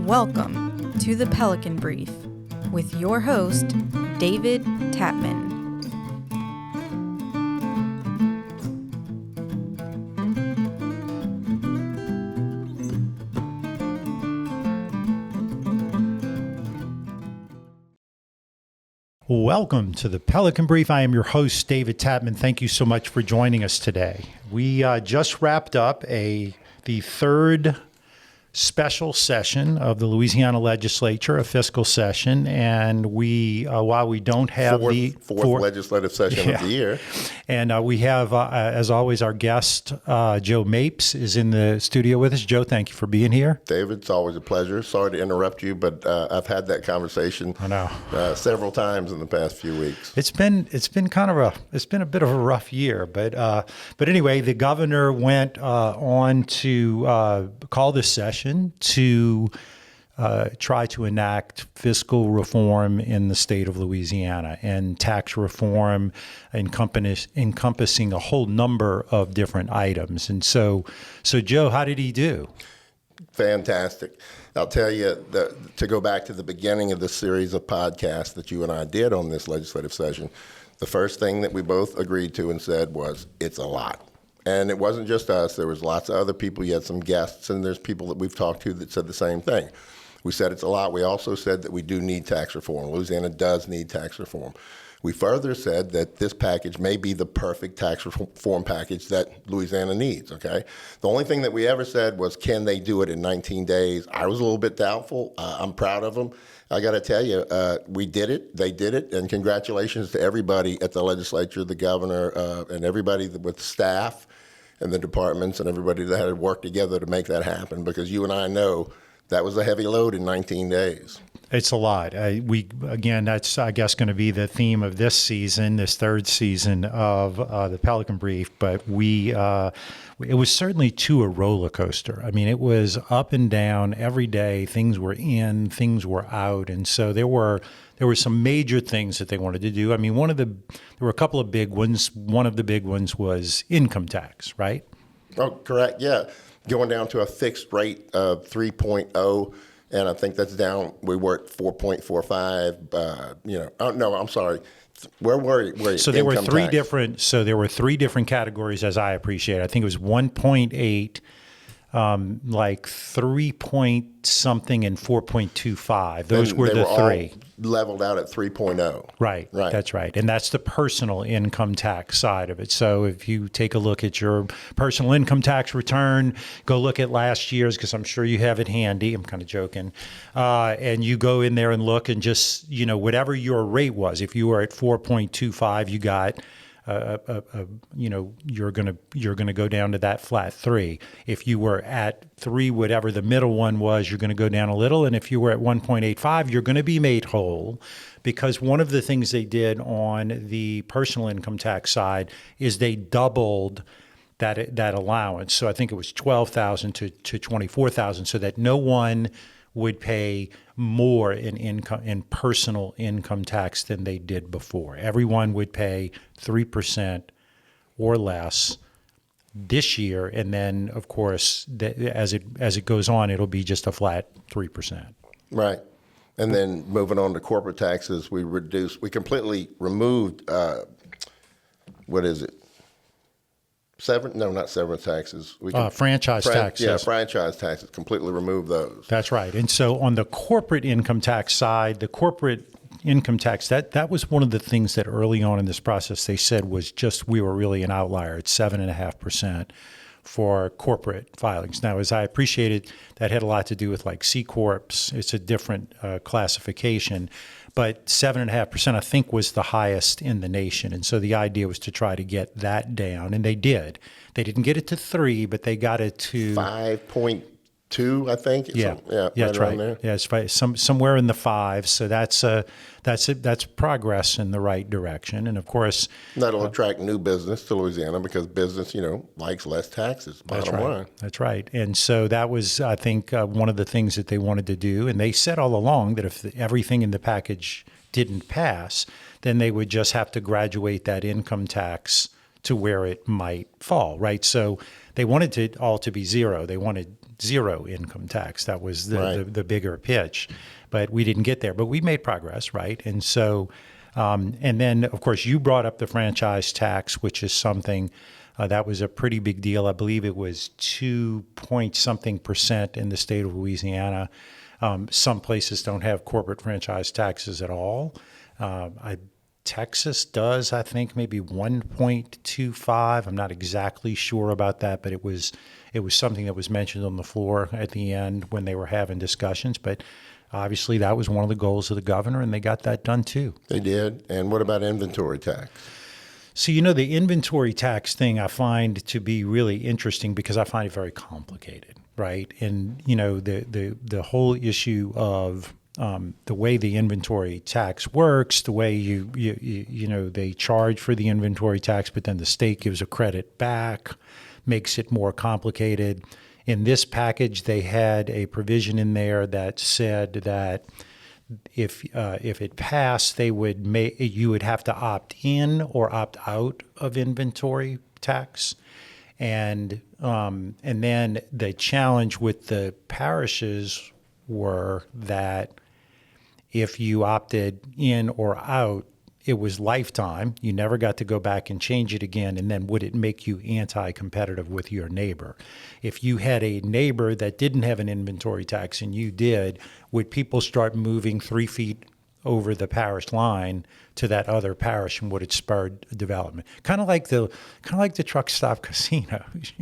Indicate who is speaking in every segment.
Speaker 1: Welcome to the Pelican Brief with your host, David Tatman.
Speaker 2: Welcome to the Pelican Brief. I am your host, David Tatman. Thank you so much for joining us today. We just wrapped up the third special session of the Louisiana legislature, a fiscal session, and we, while we don't have the
Speaker 3: fourth legislative session of the year,
Speaker 2: and we have, as always, our guest Joe Mapes is in the studio with us. Joe, thank you for being here.
Speaker 3: David, it's always a pleasure. Sorry to interrupt you, but I've had that conversation several times in the past few weeks.
Speaker 2: It's been a bit of a rough year, but anyway, the governor went on to call this session to try to enact fiscal reform in the state of Louisiana and tax reform encompassing a whole number of different items. And so Joe, how did he do?
Speaker 3: Fantastic. I'll tell you, to go back to the beginning of the series of podcasts that you and I did on this legislative session, the first thing that we both agreed to and said was, it's a lot. And it wasn't just us. There was lots of other people. You had some guests, and there's people that we've talked to that said the same thing. We said it's a lot. We also said that we do need tax reform. Louisiana does need tax reform. We further said that this package may be the perfect tax reform package that Louisiana needs, okay? The only thing that we ever said was, can they do it in 19 days? I was a little bit doubtful. I'm proud of them. I got to tell you, we did it. They did it. And congratulations to everybody at the legislature, the governor, and everybody with staff and the departments and everybody that had worked together to make that happen, because you and I know that was a heavy load in 19 days. It's
Speaker 2: a lot. That's, I guess, going to be the theme of this season, this third season of the Pelican Brief. But it was certainly a roller coaster. I mean, it was up and down every day. Things were in, things were out. And so there were some major things that they wanted to do. I mean, there were a couple of big ones. One of the big ones was income tax, right?
Speaker 3: Oh, correct. Yeah. Going down to a fixed rate of 3.0. And I think that's down. We were at 4.45. No, I'm sorry. Where were you?
Speaker 2: So there were three different categories, as I appreciate it. I think it was 1.8, like 3 point something, and 4.25. Those were the three.
Speaker 3: Leveled out at 3.0.
Speaker 2: Right. That's right. And that's the personal income tax side of it. So if you take a look at your personal income tax return, go look at last year's, because I'm sure you have it handy. I'm kind of joking. And you go in there and look, and just, whatever your rate was, if you were at 4.25, you got you're gonna go down to that flat 3. If you were at 3, whatever the middle one was, you're going to go down a little. And if you were at 1.85, you're going to be made whole, because one of the things they did on the personal income tax side is they doubled that allowance. So I think it was $12,000 to $24,000, so that no one would pay more in personal income tax than they did before. Everyone would pay 3% or less this year, and then of course as it goes on, it'll be just a flat 3%.
Speaker 3: Right. And then moving on to corporate taxes, we completely removed what is it? Not severance taxes.
Speaker 2: Franchise taxes.
Speaker 3: Yeah, franchise taxes. Completely remove those.
Speaker 2: That's right. And so on the corporate income tax side, the corporate income tax, that was one of the things that early on in this process they said was just, we were really an outlier at 7.5% for corporate filings. Now, as I appreciated, that had a lot to do with like C Corps. It's a different classification. But 7.5%, I think, was the highest in the nation. And so the idea was to try to get that down. And they did. They didn't get it to 3, but they got it to
Speaker 3: 5.2, I think.
Speaker 2: Yeah, that's right. There. Yeah, it's somewhere in the 5. So that's progress in the right direction. And of course,
Speaker 3: that'll attract new business to Louisiana, because business, likes less taxes. Bottom line.
Speaker 2: That's right. And so that was, I think, one of the things that they wanted to do. And they said all along that if everything in the package didn't pass, then they would just have to graduate that income tax to where it might fall, right? So they wanted it all to be zero. They wanted zero income tax. That was
Speaker 3: Right.
Speaker 2: the bigger pitch, but we didn't get there. But we made progress, right? And so, and then of course you brought up the franchise tax, which is something that was a pretty big deal. I believe it was 2 point something % in the state of Louisiana. Some places don't have corporate franchise taxes at all. Texas does, I think, maybe 1.25. I'm not exactly sure about that, but it was something that was mentioned on the floor at the end when they were having discussions. But obviously, that was one of the goals of the governor, and they got that done too.
Speaker 3: They did. And what about inventory tax?
Speaker 2: So, the inventory tax thing I find to be really interesting because I find it very complicated, right? And, the whole issue of the way the inventory tax works, the way they charge for the inventory tax, but then the state gives a credit back, makes it more complicated. In this package, they had a provision in there that said that if it passed, you would have to opt in or opt out of inventory tax, and then the challenge with the parishes were that if you opted in or out, it was lifetime. You never got to go back and change it again. And then would it make you anti-competitive with your neighbor? If you had a neighbor that didn't have an inventory tax and you did, would people start moving 3 feet over the parish line to that other parish, and would it spur development? Kind of like the truck stop casinos,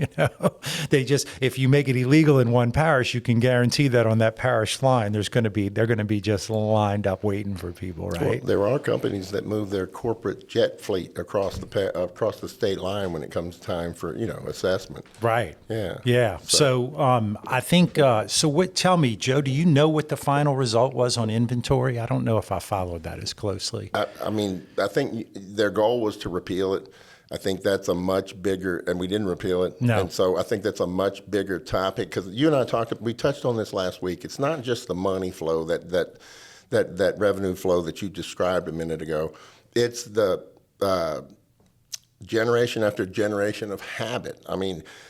Speaker 2: They just, if you make it illegal in one parish, you can guarantee that on that parish line, they're going to be just lined up waiting for people, right?
Speaker 3: Well, there are companies that move their corporate jet fleet across the state line when it comes time for assessment.
Speaker 2: Right.
Speaker 3: Yeah.
Speaker 2: Yeah. So I think. So what? Tell me, Joe. Do you know what the final result was on inventory? I don't know if I followed that as closely.
Speaker 3: I think their goal was to repeal it. I think that's a much bigger, and we didn't repeal it.
Speaker 2: No.
Speaker 3: And so I think that's a much bigger topic because you and I we touched on this last week. It's not just the money flow, that revenue flow that you described a minute ago. It's the generation after generation of habit.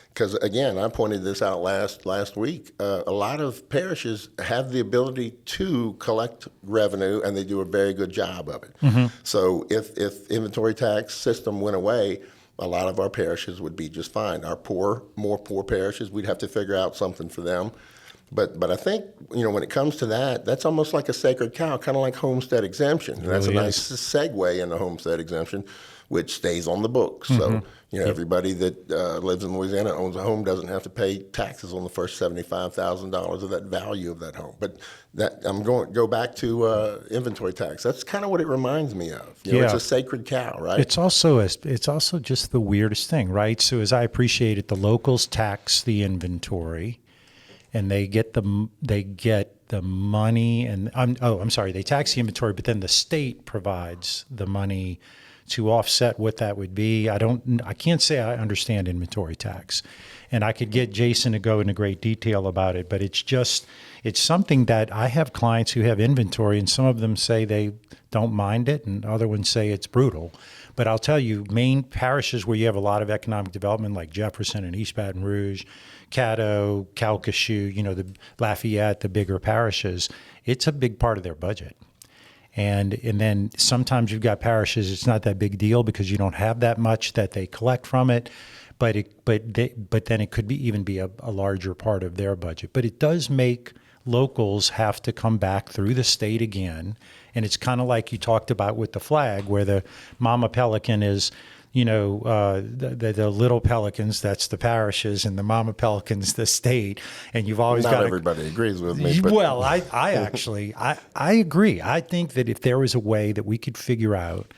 Speaker 3: Because again, I pointed this out last week. A lot of parishes have the ability to collect revenue, and they do a very good job of it. Mm-hmm. So if inventory tax system went away, a lot of our parishes would be just fine. Our more poor parishes, we'd have to figure out something for them. But I think when it comes to that, that's almost like a sacred cow, kind of like homestead exemption. And that's a nice segue into homestead exemption, which stays on the books. Mm-hmm. So, everybody that lives in Louisiana owns a home doesn't have to pay taxes on the first $75,000 of that value of that home. But I'm going to go back to inventory tax. That's kind of what it reminds me of. It's a sacred cow, right?
Speaker 2: It's also just the weirdest thing, right? So as I appreciate it, the locals tax the inventory, and they get the money, and they tax the inventory, but then the state provides the money to offset what that would be. I can't say I understand inventory tax, and I could get Jason to go into great detail about it, but it's something that I have clients who have inventory, and some of them say they don't mind it, and other ones say it's brutal. But I'll tell you, main parishes where you have a lot of economic development, like Jefferson and East Baton Rouge, Caddo, Calcasieu, the Lafayette, the bigger parishes, it's a big part of their budget. And then sometimes you've got parishes, it's not that big deal because you don't have that much that they collect from it, but then it could even be a larger part of their budget. But it does make locals have to come back through the state again, and it's kind of like you talked about with the flag, where the mama pelican is, the little pelicans, that's the parishes, and the mama pelicans, the state, and you've always got.
Speaker 3: Not everybody agrees with me. But.
Speaker 2: Well, I actually agree. I think that if there was a way that we could figure out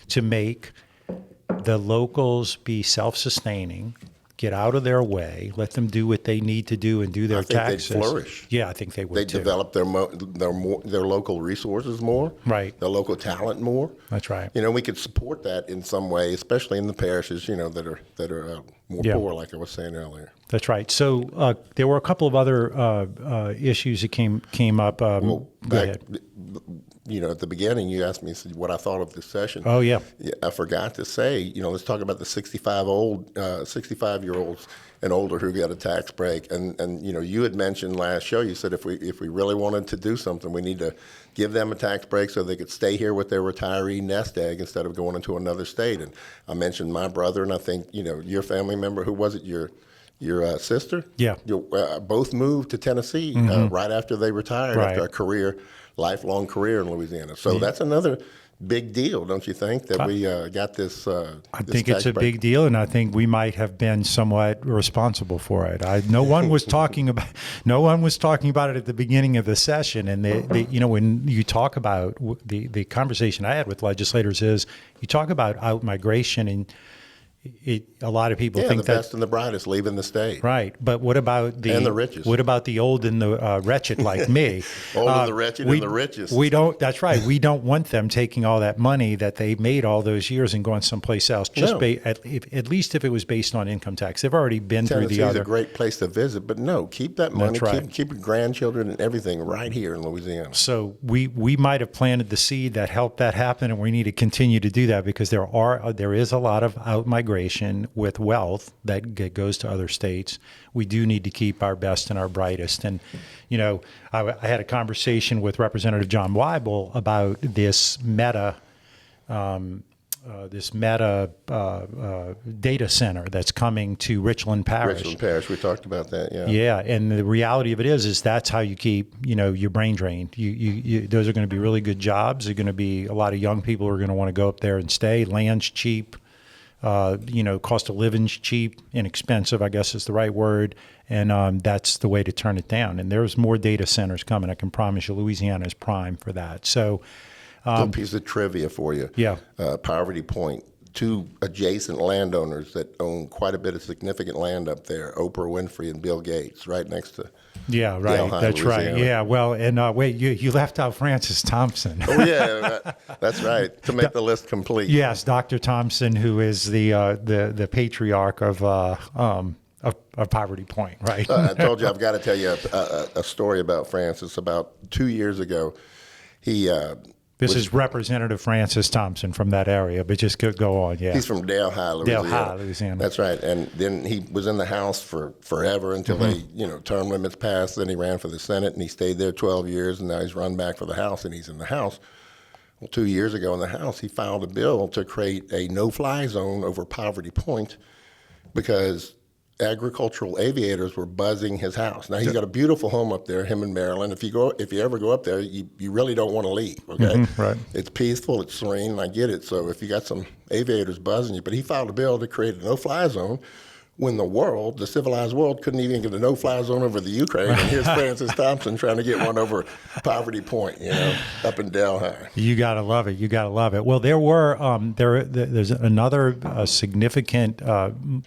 Speaker 2: to make the locals be self-sustaining, get out of their way, let them do what they need to do and do their taxes.
Speaker 3: They'd flourish.
Speaker 2: Yeah, I think they would.
Speaker 3: They develop their local resources more,
Speaker 2: right?
Speaker 3: Their local talent more.
Speaker 2: That's right.
Speaker 3: We could support that in some way, especially in the parishes, that are more poor, like I was saying earlier.
Speaker 2: That's right. So there were a couple of other issues that came up. Go ahead.
Speaker 3: at the beginning, you asked me what I thought of this session.
Speaker 2: Oh, yeah.
Speaker 3: I forgot to say, let's talk about the 65-year-olds and older who get a tax break. And you had mentioned last show, you said if we really wanted to do something, we need to give them a tax break so they could stay here with their retiree nest egg instead of going into another state. And I mentioned my brother, and I think, your family member, who was it, your sister?
Speaker 2: Yeah.
Speaker 3: Both moved to Tennessee right after they retired,
Speaker 2: Right.
Speaker 3: after a lifelong career in Louisiana. So that's another big deal, don't you think, that we got this
Speaker 2: I think it's a big deal, and I think we might have been somewhat responsible for it. No one was talking about it at the beginning of the session. And when you talk about the conversation I had with legislators is you talk about out migration, and a lot of people think
Speaker 3: the best and the brightest leaving the state.
Speaker 2: Right, but what about
Speaker 3: and the richest?
Speaker 2: What about the old and the wretched like me?
Speaker 3: Old and the wretched and the richest.
Speaker 2: We don't. That's right. We don't want them taking all that money that they made all those years and going someplace else. At least if it was based on income tax, they've already been through the other.
Speaker 3: Tennessee's a great place to visit, but no, keep that money.
Speaker 2: That's right.
Speaker 3: Keep your grandchildren and everything right here in Louisiana.
Speaker 2: So we might have planted the seed that helped that happen, and we need to continue to do that because there is a lot of out migration with wealth that goes to other states. We do need to keep our best and our brightest. And, I had a conversation with Representative John Weibel about this meta data center that's coming to Richland Parish.
Speaker 3: Richland Parish, we talked about that, yeah.
Speaker 2: Yeah, and the reality of it is that's how you keep, your brain drained. Those are going to be really good jobs. There are going to be a lot of young people who are going to want to go up there and stay. Land's cheap. Cost of living's cheap, inexpensive, I guess is the right word. And that's the way to turn it down. And there's more data centers coming. I can promise you Louisiana is prime for that. So,
Speaker 3: a piece of trivia for you.
Speaker 2: Yeah.
Speaker 3: Poverty Point, two adjacent landowners that own quite a bit of significant land up there, Oprah Winfrey and Bill Gates, right next to
Speaker 2: Yeah, right.
Speaker 3: Delhi,
Speaker 2: That's
Speaker 3: Louisiana.
Speaker 2: right. Yeah, well, and wait, you left out Francis Thompson.
Speaker 3: Oh, yeah, that's right, to make the list complete.
Speaker 2: Yes, Dr. Thompson, who is the patriarch of Poverty Point, right?
Speaker 3: I told you I've got to tell you a story about Francis. About 2 years ago,
Speaker 2: This is Representative Francis Thompson from that area, but just go on, yeah.
Speaker 3: He's from Delhi, Louisiana.
Speaker 2: Delhi, Louisiana.
Speaker 3: That's right. And then he was in the House for forever until term limits passed. Then he ran for the Senate, and he stayed there 12 years, and now he's run back for the House, and he's in the House. Well, 2 years ago in the House, he filed a bill to create a no-fly zone over Poverty Point because agricultural aviators were buzzing his house. Now, he's got a beautiful home up there, him and Maryland. If you ever go up there, you really don't want to leave, okay?
Speaker 2: Right.
Speaker 3: It's peaceful, it's serene, and I get it. So if you got some aviators buzzing you, but he filed a bill to create a no-fly zone when the civilized world, couldn't even get a no-fly zone over the Ukraine. And here's Francis Thompson trying to get one over Poverty Point, up in Delhi.
Speaker 2: You gotta love it. You gotta love it. Well, there's another significant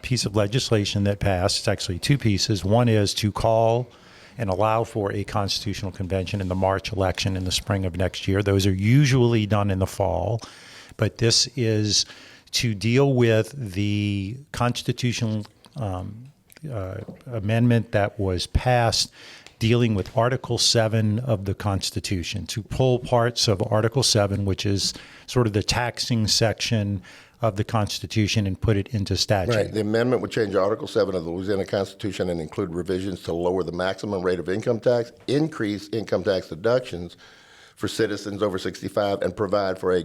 Speaker 2: piece of legislation that passed. It's actually two pieces. One is to call and allow for a constitutional convention in the March election in the spring of next year. Those are usually done in the fall, but this is to deal with the constitutional amendment that was passed dealing with Article 7 of the Constitution, to pull parts of Article 7, which is sort of the taxing section of the Constitution, and put it into statute.
Speaker 3: Right. The amendment would change Article 7 of the Louisiana Constitution and include revisions to lower the maximum rate of income tax, increase income tax deductions for citizens over 65, and provide for a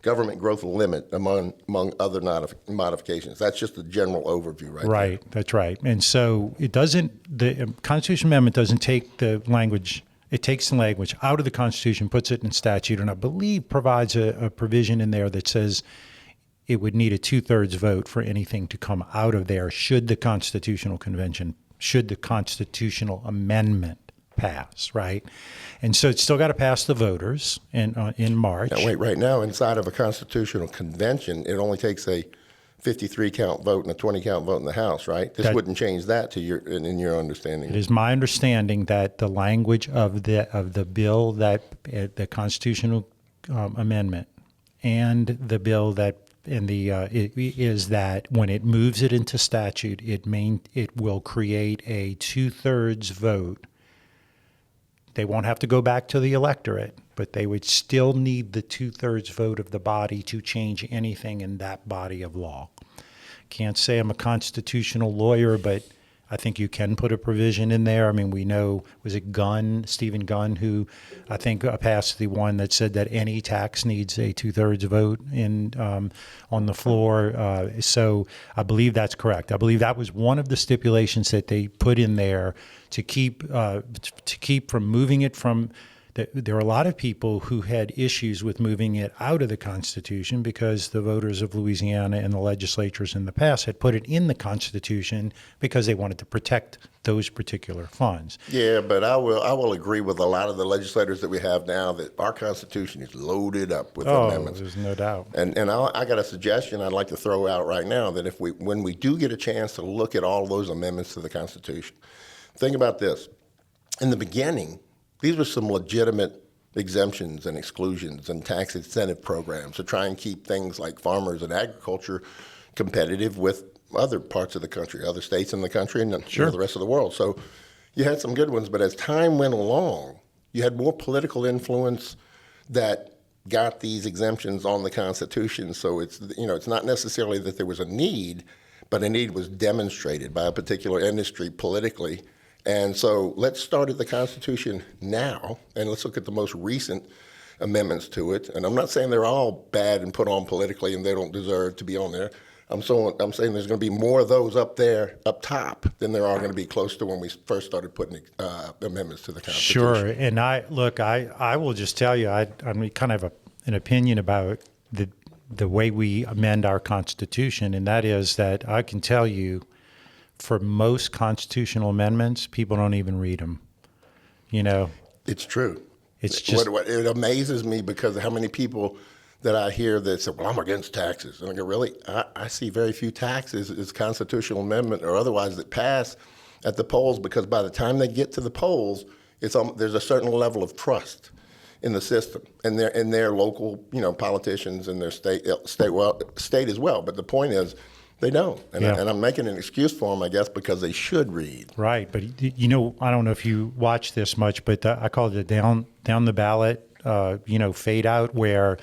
Speaker 3: government growth limit among other modifications. That's just a general overview, right?
Speaker 2: Right,
Speaker 3: there.
Speaker 2: That's right. And so the Constitution Amendment doesn't take the language, it takes the language out of the Constitution, puts it in statute, and I believe provides a provision in there that says it would need a 2/3 vote for anything to come out of there should the Constitutional Amendment pass, right? And so it's still got to pass the voters in March.
Speaker 3: Now, wait, right now, inside of a constitutional convention, it only takes a 53-count vote and a 20-count vote in the House, right? This wouldn't change that in your understanding.
Speaker 2: It is my understanding that the language of the bill the constitutional amendment and the bill that is that when it moves it into statute, it will create a 2/3 vote. They won't have to go back to the electorate. but they would still need the 2/3 vote of the body to change anything in that body of law. Can't say I'm a constitutional lawyer, but I think you can put a provision in there. I mean, we know, was it Stephen Gunn, who I think passed the one that said that any tax needs a 2/3 vote on the floor. So I believe that's correct. I believe that was one of the stipulations that they put in there to keep from moving it from. There are a lot of people who had issues with moving it out of the Constitution because the voters of Louisiana and the legislatures in the past had put it in the Constitution because they wanted to protect those particular funds.
Speaker 3: Yeah, but I will agree with a lot of the legislators that we have now that our Constitution is loaded up with amendments.
Speaker 2: There's no doubt.
Speaker 3: And I got a suggestion I'd like to throw out right now that when we do get a chance to look at all those amendments to the Constitution, think about this. In the beginning, these were some legitimate exemptions and exclusions and tax incentive programs to try and keep things like farmers and agriculture competitive with other parts of the country, other states in the country, and the rest of the world. So you had some good ones, but as time went along, you had more political influence that got these exemptions on the Constitution. So it's not necessarily that there was a need, but a need was demonstrated by a particular industry politically. And so let's start at the Constitution now, and let's look at the most recent amendments to it. And I'm not saying they're all bad and put on politically and they don't deserve to be on there. I'm saying there's going to be more of those up top, than there are going to be close to when we first started putting amendments to the Constitution.
Speaker 2: Sure. And I will just tell you, I'm kind of an opinion about the way we amend our Constitution, and that is that I can tell you, for most constitutional amendments, people don't even read them.
Speaker 3: It's true.
Speaker 2: It's just
Speaker 3: it amazes me because of how many people that I hear that say, "Well, I'm against taxes," and I go, "Really?" I see very few taxes as constitutional amendment or otherwise that pass at the polls because by the time they get to the polls, there's a certain level of trust in the system and their local politicians and their state as well. But the point is, they don't. And I'm making an excuse for them, I guess, because they should read.
Speaker 2: Right. But, I don't know if you watch this much, but I call it a down the ballot, fade out, where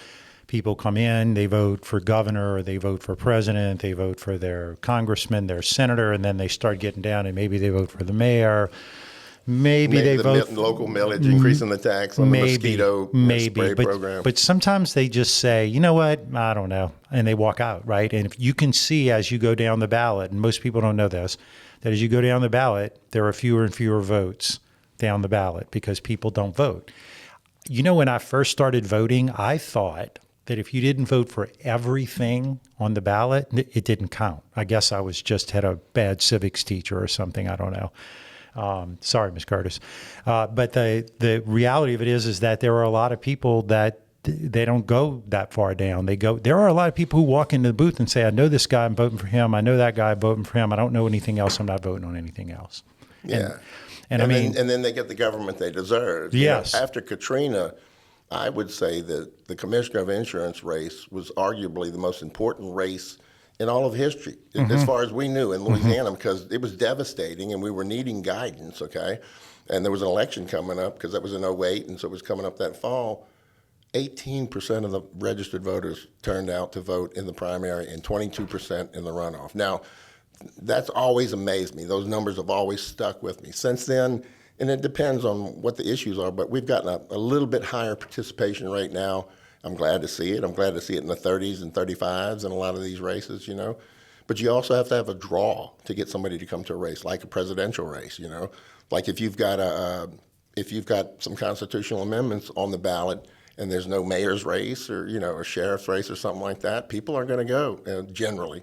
Speaker 2: people come in, they vote for governor, or they vote for president, they vote for their congressman, their senator, and then they start getting down and maybe they vote for the mayor. Maybe they vote
Speaker 3: local millage, increasing the tax on the mosquito spray program.
Speaker 2: But sometimes they just say, you know what, I don't know, and they walk out, right? And if you can see as you go down the ballot, and most people don't know this, that as you go down the ballot, there are fewer and fewer votes down the ballot because people don't vote. When I first started voting, I thought that if you didn't vote for everything on the ballot, it didn't count. I guess I had a bad civics teacher or something, I don't know. Sorry, Ms. Curtis. But the reality of it is that there are a lot of people that they don't go that far down. There are a lot of people who walk into the booth and say, I know this guy, I'm voting for him. I know that guy, I'm voting for him. I don't know anything else. I'm not voting on anything else.
Speaker 3: Yeah.
Speaker 2: And
Speaker 3: then they get the government they deserve.
Speaker 2: Yes.
Speaker 3: After Katrina, I would say that the commissioner of insurance race was arguably the most important race in all of history, as far as we knew in Louisiana, because it was devastating and we were needing guidance, okay? And there was an election coming up because that was in 2008, and so it was coming up that fall. 18% of the registered voters turned out to vote in the primary and 22% in the runoff. Now, that's always amazed me. Those numbers have always stuck with me. Since then, and it depends on what the issues are, but we've gotten a little bit higher participation rate now. I'm glad to see it. I'm glad to see it in the 30s and 35s in a lot of these races, But you also have to have a draw to get somebody to come to a race, like a presidential race, Like if you've got some constitutional amendments on the ballot and there's no mayor's race or, a sheriff's race or something like that, people aren't going to go generally,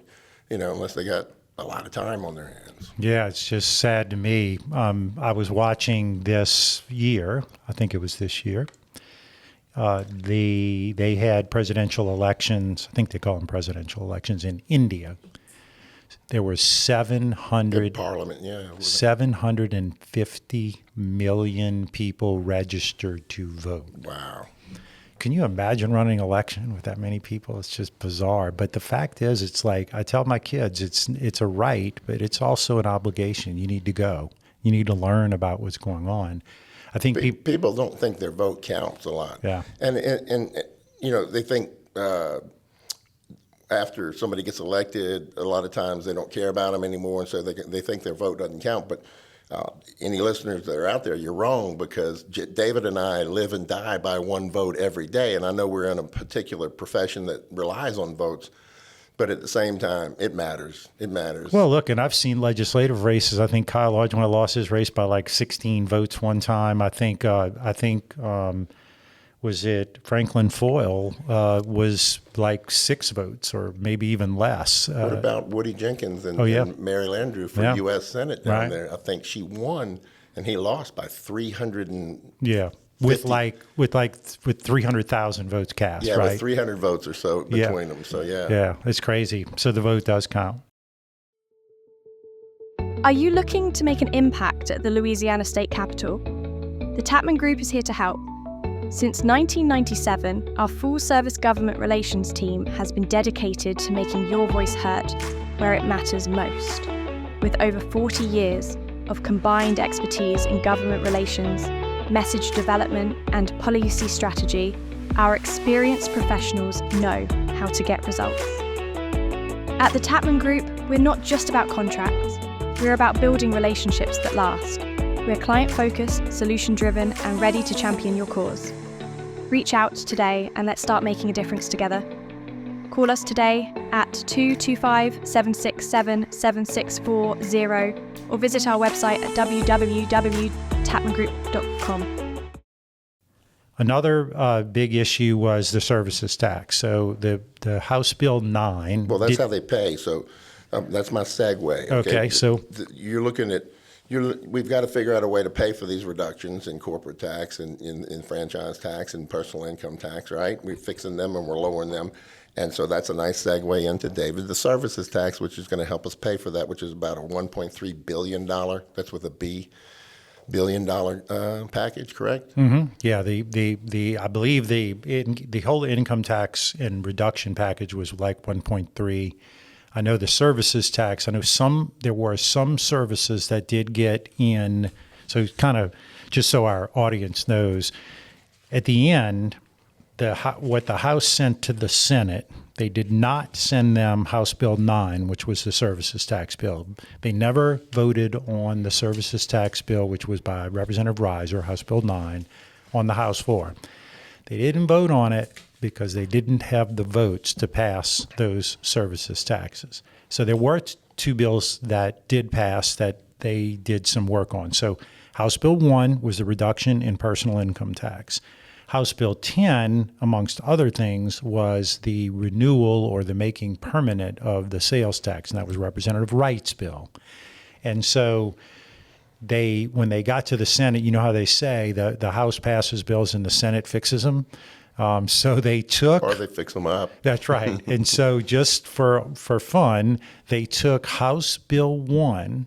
Speaker 3: unless they got a lot of time on their hands.
Speaker 2: Yeah, it's just sad to me. I was watching this year, I think it was this year, they had presidential elections, I think they call them presidential elections, in India. There were 750 million people registered to vote.
Speaker 3: Wow.
Speaker 2: Can you imagine running an election with that many people? It's just bizarre. But the fact is, it's like I tell my kids, it's a right, but it's also an obligation. You need to go. You need to learn about what's going on. I think
Speaker 3: people don't think their vote counts a lot.
Speaker 2: Yeah.
Speaker 3: And they think after somebody gets elected, a lot of times they don't care about them anymore, and so they think their vote doesn't count. But any listeners that are out there, you're wrong, because David and I live and die by one vote every day, and I know we're in a particular profession that relies on votes, but at the same time, it matters. It matters.
Speaker 2: Well, look, and I've seen legislative races. I think Kyle Arjona lost his race by like 16 votes one time. I think was it Franklin Foyle was like 6 votes or maybe even less.
Speaker 3: What about Woody Jenkins and Mary Landrieu for U.S. Senate down there? I think she won, and he lost by 300 and with 300,000 votes cast. Yeah,
Speaker 2: right?
Speaker 3: With 300 votes or so between them. So
Speaker 2: yeah, it's crazy. So the vote does count.
Speaker 4: Are you looking to make an impact at the Louisiana State Capitol? The Tatman Group is here to help. Since 1997, our full-service government relations team has been dedicated to making your voice heard where it matters most. With over 40 years of combined expertise in government relations, message development, and policy strategy, our experienced professionals know how to get results. At the Tatman Group, we're not just about contracts. We're about building relationships that last. We're client-focused, solution-driven, and ready to champion your cause. Reach out today and let's start making a difference together. Call us today at 225-767-7640 or visit our website at www.tatmangroup.com.
Speaker 2: Another big issue was the services tax. So the House Bill 9.
Speaker 3: Well, that's how they pay. So that's my segue.
Speaker 2: Okay, so
Speaker 3: you're looking at. We've got to figure out a way to pay for these reductions in corporate tax and in franchise tax and personal income tax, right? We're fixing them and we're lowering them. And so that's a nice segue into, David, the services tax, which is going to help us pay for that, which is about a $1.3 billion, that's with a B, billion-dollar package, correct?
Speaker 2: Mm-hmm. Yeah, I believe the whole income tax and reduction package was like 1.3. I know the services tax. I know there were some services that did get in. So kind of just so our audience knows, at the end, what the House sent to the Senate, they did not send them House Bill 9, which was the services tax bill. They never voted on the services tax bill, which was by Representative Reiser, House Bill 9, on the House floor. They didn't vote on it because they didn't have the votes to pass those services taxes. So there were 2 bills that did pass that they did some work on. So House Bill 1 was the reduction in personal income tax. House Bill 10, amongst other things, was the renewal or the making permanent of the sales tax, and that was Representative Wright's bill. And so when they got to the Senate, you know how they say the House passes bills and the Senate fixes them? So they took...
Speaker 3: Or they fix them up.
Speaker 2: That's right. And so just for fun, they took House Bill 1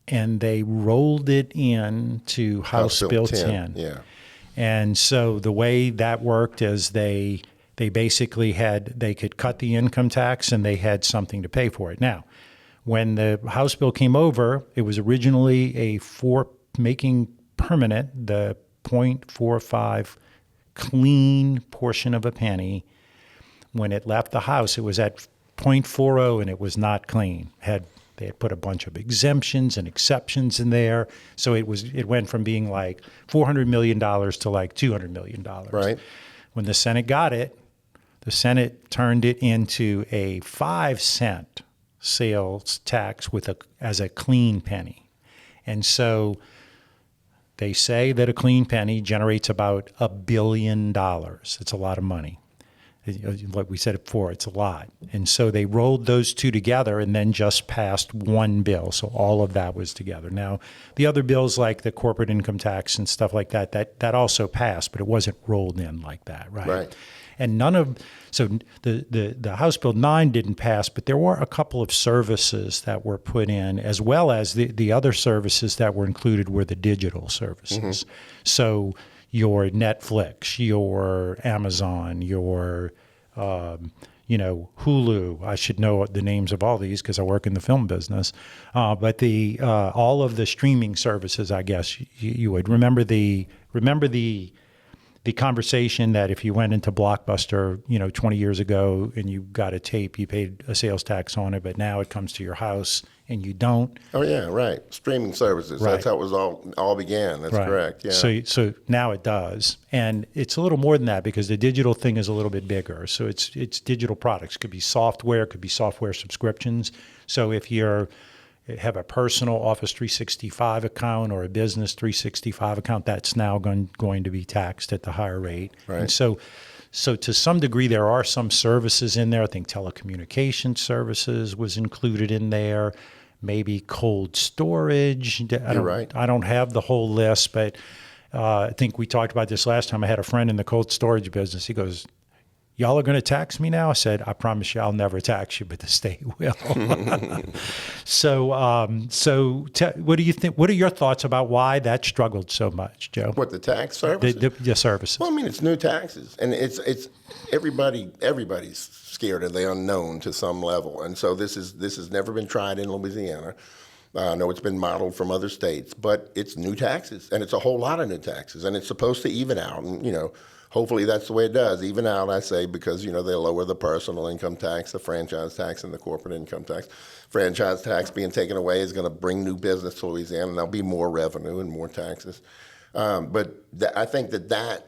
Speaker 2: and they rolled it into House Bill 10.
Speaker 3: Yeah.
Speaker 2: And so the way that worked is they basically they could cut the income tax and they had something to pay for it. Now, when the House bill came over, it was originally making permanent the 0.45 clean portion of a penny. When it left the House, it was at 0.40 and it was not clean. They had put a bunch of exemptions and exceptions in there. So it went from being like $400 million to like $200 million.
Speaker 3: Right.
Speaker 2: When the Senate got it, the Senate turned it into a 5-cent sales tax as a clean penny. And so they say that a clean penny generates about $1 billion. It's a lot of money. Like we said before, it's a lot. And so they rolled those 2 together and then just passed one bill. So all of that was together. Now, the other bills like the corporate income tax and stuff like that also passed, but it wasn't rolled in like that, right?
Speaker 3: Right.
Speaker 2: And the House Bill 9 didn't pass, but there were a couple of services that were put in, as well as the other services that were included were the digital services. Mm-hmm. So your Netflix, your Amazon, your Hulu. I should know the names of all these because I work in the film business. But the all of the streaming services, I guess you would remember the conversation that if you went into Blockbuster, 20 years ago and you got a tape, you paid a sales tax on it, but now it comes to your house and you don't.
Speaker 3: Oh yeah, right. Streaming services.
Speaker 2: Right.
Speaker 3: That's how it was all began. That's
Speaker 2: Right.
Speaker 3: correct. Yeah.
Speaker 2: So now it does, and it's a little more than that because the digital thing is a little bit bigger. So it's digital products. Could be software. Could be software subscriptions. So if you have a personal Office 365 account or a business 365 account, that's now going to be taxed at the higher rate.
Speaker 3: Right.
Speaker 2: And so to some degree, there are some services in there. I think telecommunication services was included in there. Maybe cold storage.
Speaker 3: You're right.
Speaker 2: I don't have the whole list, but I think we talked about this last time. I had a friend in the cold storage business. He goes, "Y'all are going to tax me now?" I said, "I promise you I'll never tax you, but the state will." So what do you think? What are your thoughts about why that struggled so much, Joe?
Speaker 3: What, the tax services?
Speaker 2: The services.
Speaker 3: Well, I mean, it's new taxes, and it's everybody's scared of the unknown to some level, and so this has never been tried in Louisiana. I know it's been modeled from other states, but it's new taxes, and it's a whole lot of new taxes, and it's supposed to even out, and hopefully that's the way it does. Even out, I say, because they lower the personal income tax, the franchise tax, and the corporate income tax. Franchise tax being taken away is going to bring new business to Louisiana, and there'll be more revenue and more taxes. But I think that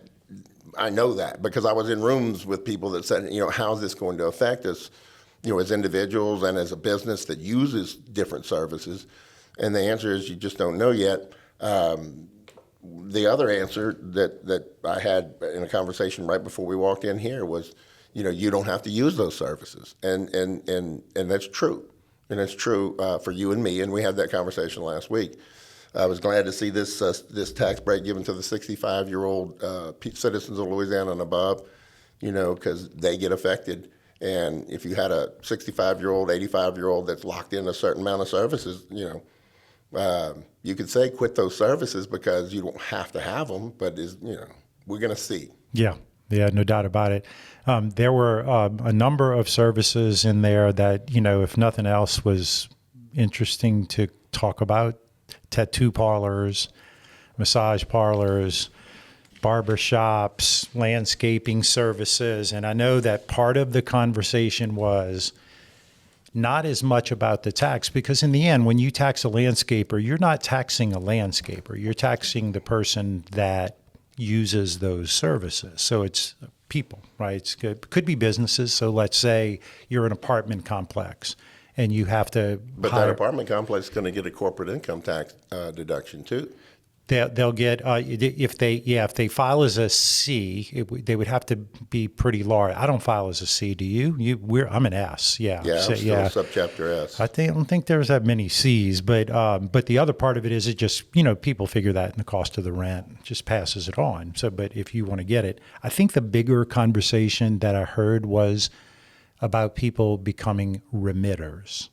Speaker 3: I know that because I was in rooms with people that said, how's this going to affect us, as individuals and as a business that uses different services? And the answer is you just don't know yet. The other answer that I had in a conversation right before we walked in here was, you don't have to use those services, and that's true, and it's true for you and me. And we had that conversation last week. I was glad to see this tax break given to the 65-year-old citizens of Louisiana and above, because they get affected. And if you had a 65-year-old, 85-year-old that's locked in a certain amount of services, you could say quit those services because you don't have to have them, but we're going to see.
Speaker 2: Yeah, no doubt about it. There were a number of services in there that, if nothing else was interesting to talk about: tattoo parlors, massage parlors, barber shops, landscaping services. And I know that part of the conversation was not as much about the tax, because in the end, when you tax a landscaper, you're not taxing a landscaper. You're taxing the person that uses those services. So it's people, right? It could be businesses. So let's say you're an apartment complex and you have to
Speaker 3: But that apartment complex is going to get a corporate income tax deduction too.
Speaker 2: They'll get if they file as a C, they would have to be pretty large. I don't file as a C. Do you? I'm an S. Yeah.
Speaker 3: Yeah,
Speaker 2: So,
Speaker 3: I'm still subchapter S.
Speaker 2: I don't think there's that many C's, but the other part of it is it just people figure that in the cost of the rent, just passes it on. So, but if you want to get it, I think the bigger conversation that I heard was about people becoming remitters.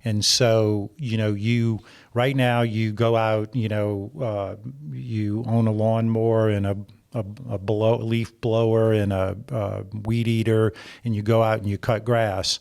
Speaker 2: And so, you right now you go out, you own a lawnmower and a leaf blower and a weed eater, and you go out and you cut grass.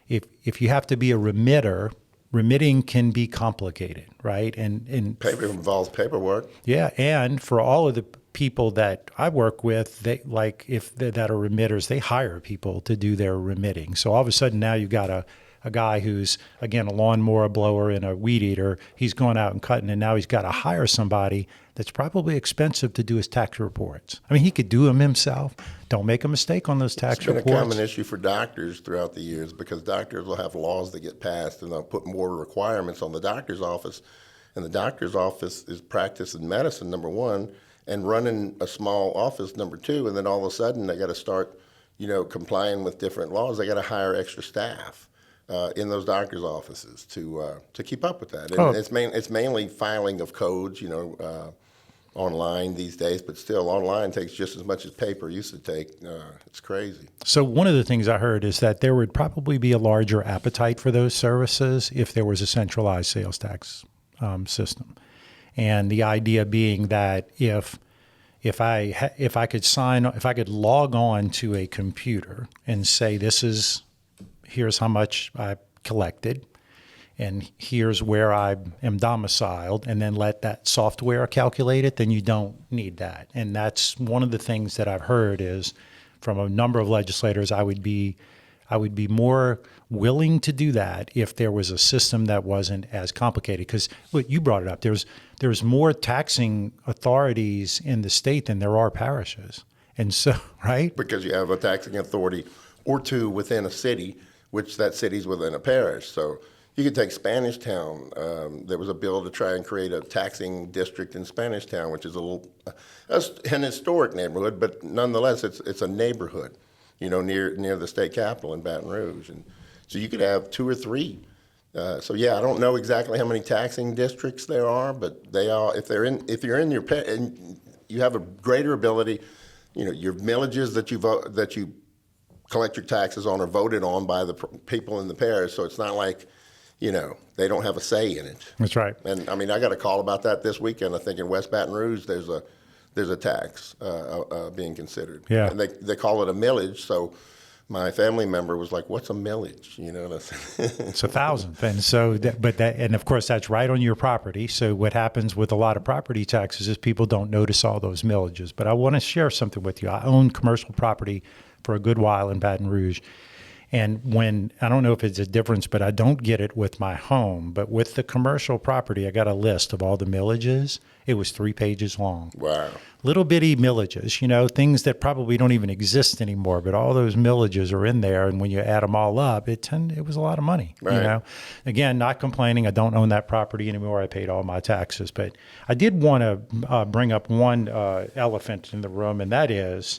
Speaker 2: If you have to be a remitter, remitting can be complicated, right? And
Speaker 3: Paper involves paperwork.
Speaker 2: Yeah, and for all of the people that I work with, that are remitters, they hire people to do their remitting. So all of a sudden now you've got a guy who's, again, a lawnmower blower and a weed eater. He's going out and cutting, and now he's got to hire somebody that's probably expensive to do his tax reports. I mean, he could do them himself. Don't make a mistake on those tax reports.
Speaker 3: It's been a common issue for doctors throughout the years because doctors will have laws that get passed and they'll put more requirements on the doctor's office. And the doctor's office is practicing medicine, number one, and running a small office, number two. And then all of a sudden they got to start, complying with different laws. They got to hire extra staff in those doctors' offices to keep up with that. And it's mainly filing of codes, online these days, but still online takes just as much as paper used to take. It's crazy.
Speaker 2: So one of the things I heard is that there would probably be a larger appetite for those services if there was a centralized sales tax system. And the idea being that if if I could log on to a computer and say, here's how much I collected, and here's where I am domiciled, and then let that software calculate it, then you don't need that. And that's one of the things that I've heard is from a number of legislators, I would be more willing to do that if there was a system that wasn't as complicated. Because you brought it up, there's more taxing authorities in the state than there are parishes. And so, right?
Speaker 3: Because you have a taxing authority or two within a city, which that city's within a parish. So you could take Spanish Town. There was a bill to try and create a taxing district in Spanish Town, which is an historic neighborhood, but nonetheless, it's a neighborhood, near the state capitol in Baton Rouge. And so you could have two or three. So yeah, I don't know exactly how many taxing districts there are, but they are. If you're in your and you have a greater ability, your millages that you collect your taxes on are voted on by the people in the parish. So it's not like, they don't have a say in it.
Speaker 2: That's right.
Speaker 3: And I mean, I got a call about that this weekend. I think in West Baton Rouge, there's a tax being considered.
Speaker 2: Yeah.
Speaker 3: And they call it a millage. So my family member was like, "What's a millage?"
Speaker 2: It's 1,000. And so, and of course, that's right on your property. So what happens with a lot of property taxes is people don't notice all those millages. But I want to share something with you. I owned commercial property for a good while in Baton Rouge. And I don't know if it's a difference, but I don't get it with my home. But with the commercial property, I got a list of all the millages. It was 3 pages long.
Speaker 3: Wow.
Speaker 2: Little bitty millages, things that probably don't even exist anymore. But all those millages are in there. And when you add them all up, it was a lot of money.
Speaker 3: Right.
Speaker 2: Again, not complaining. I don't own that property anymore. I paid all my taxes. But I did want to bring up one elephant in the room, and that is,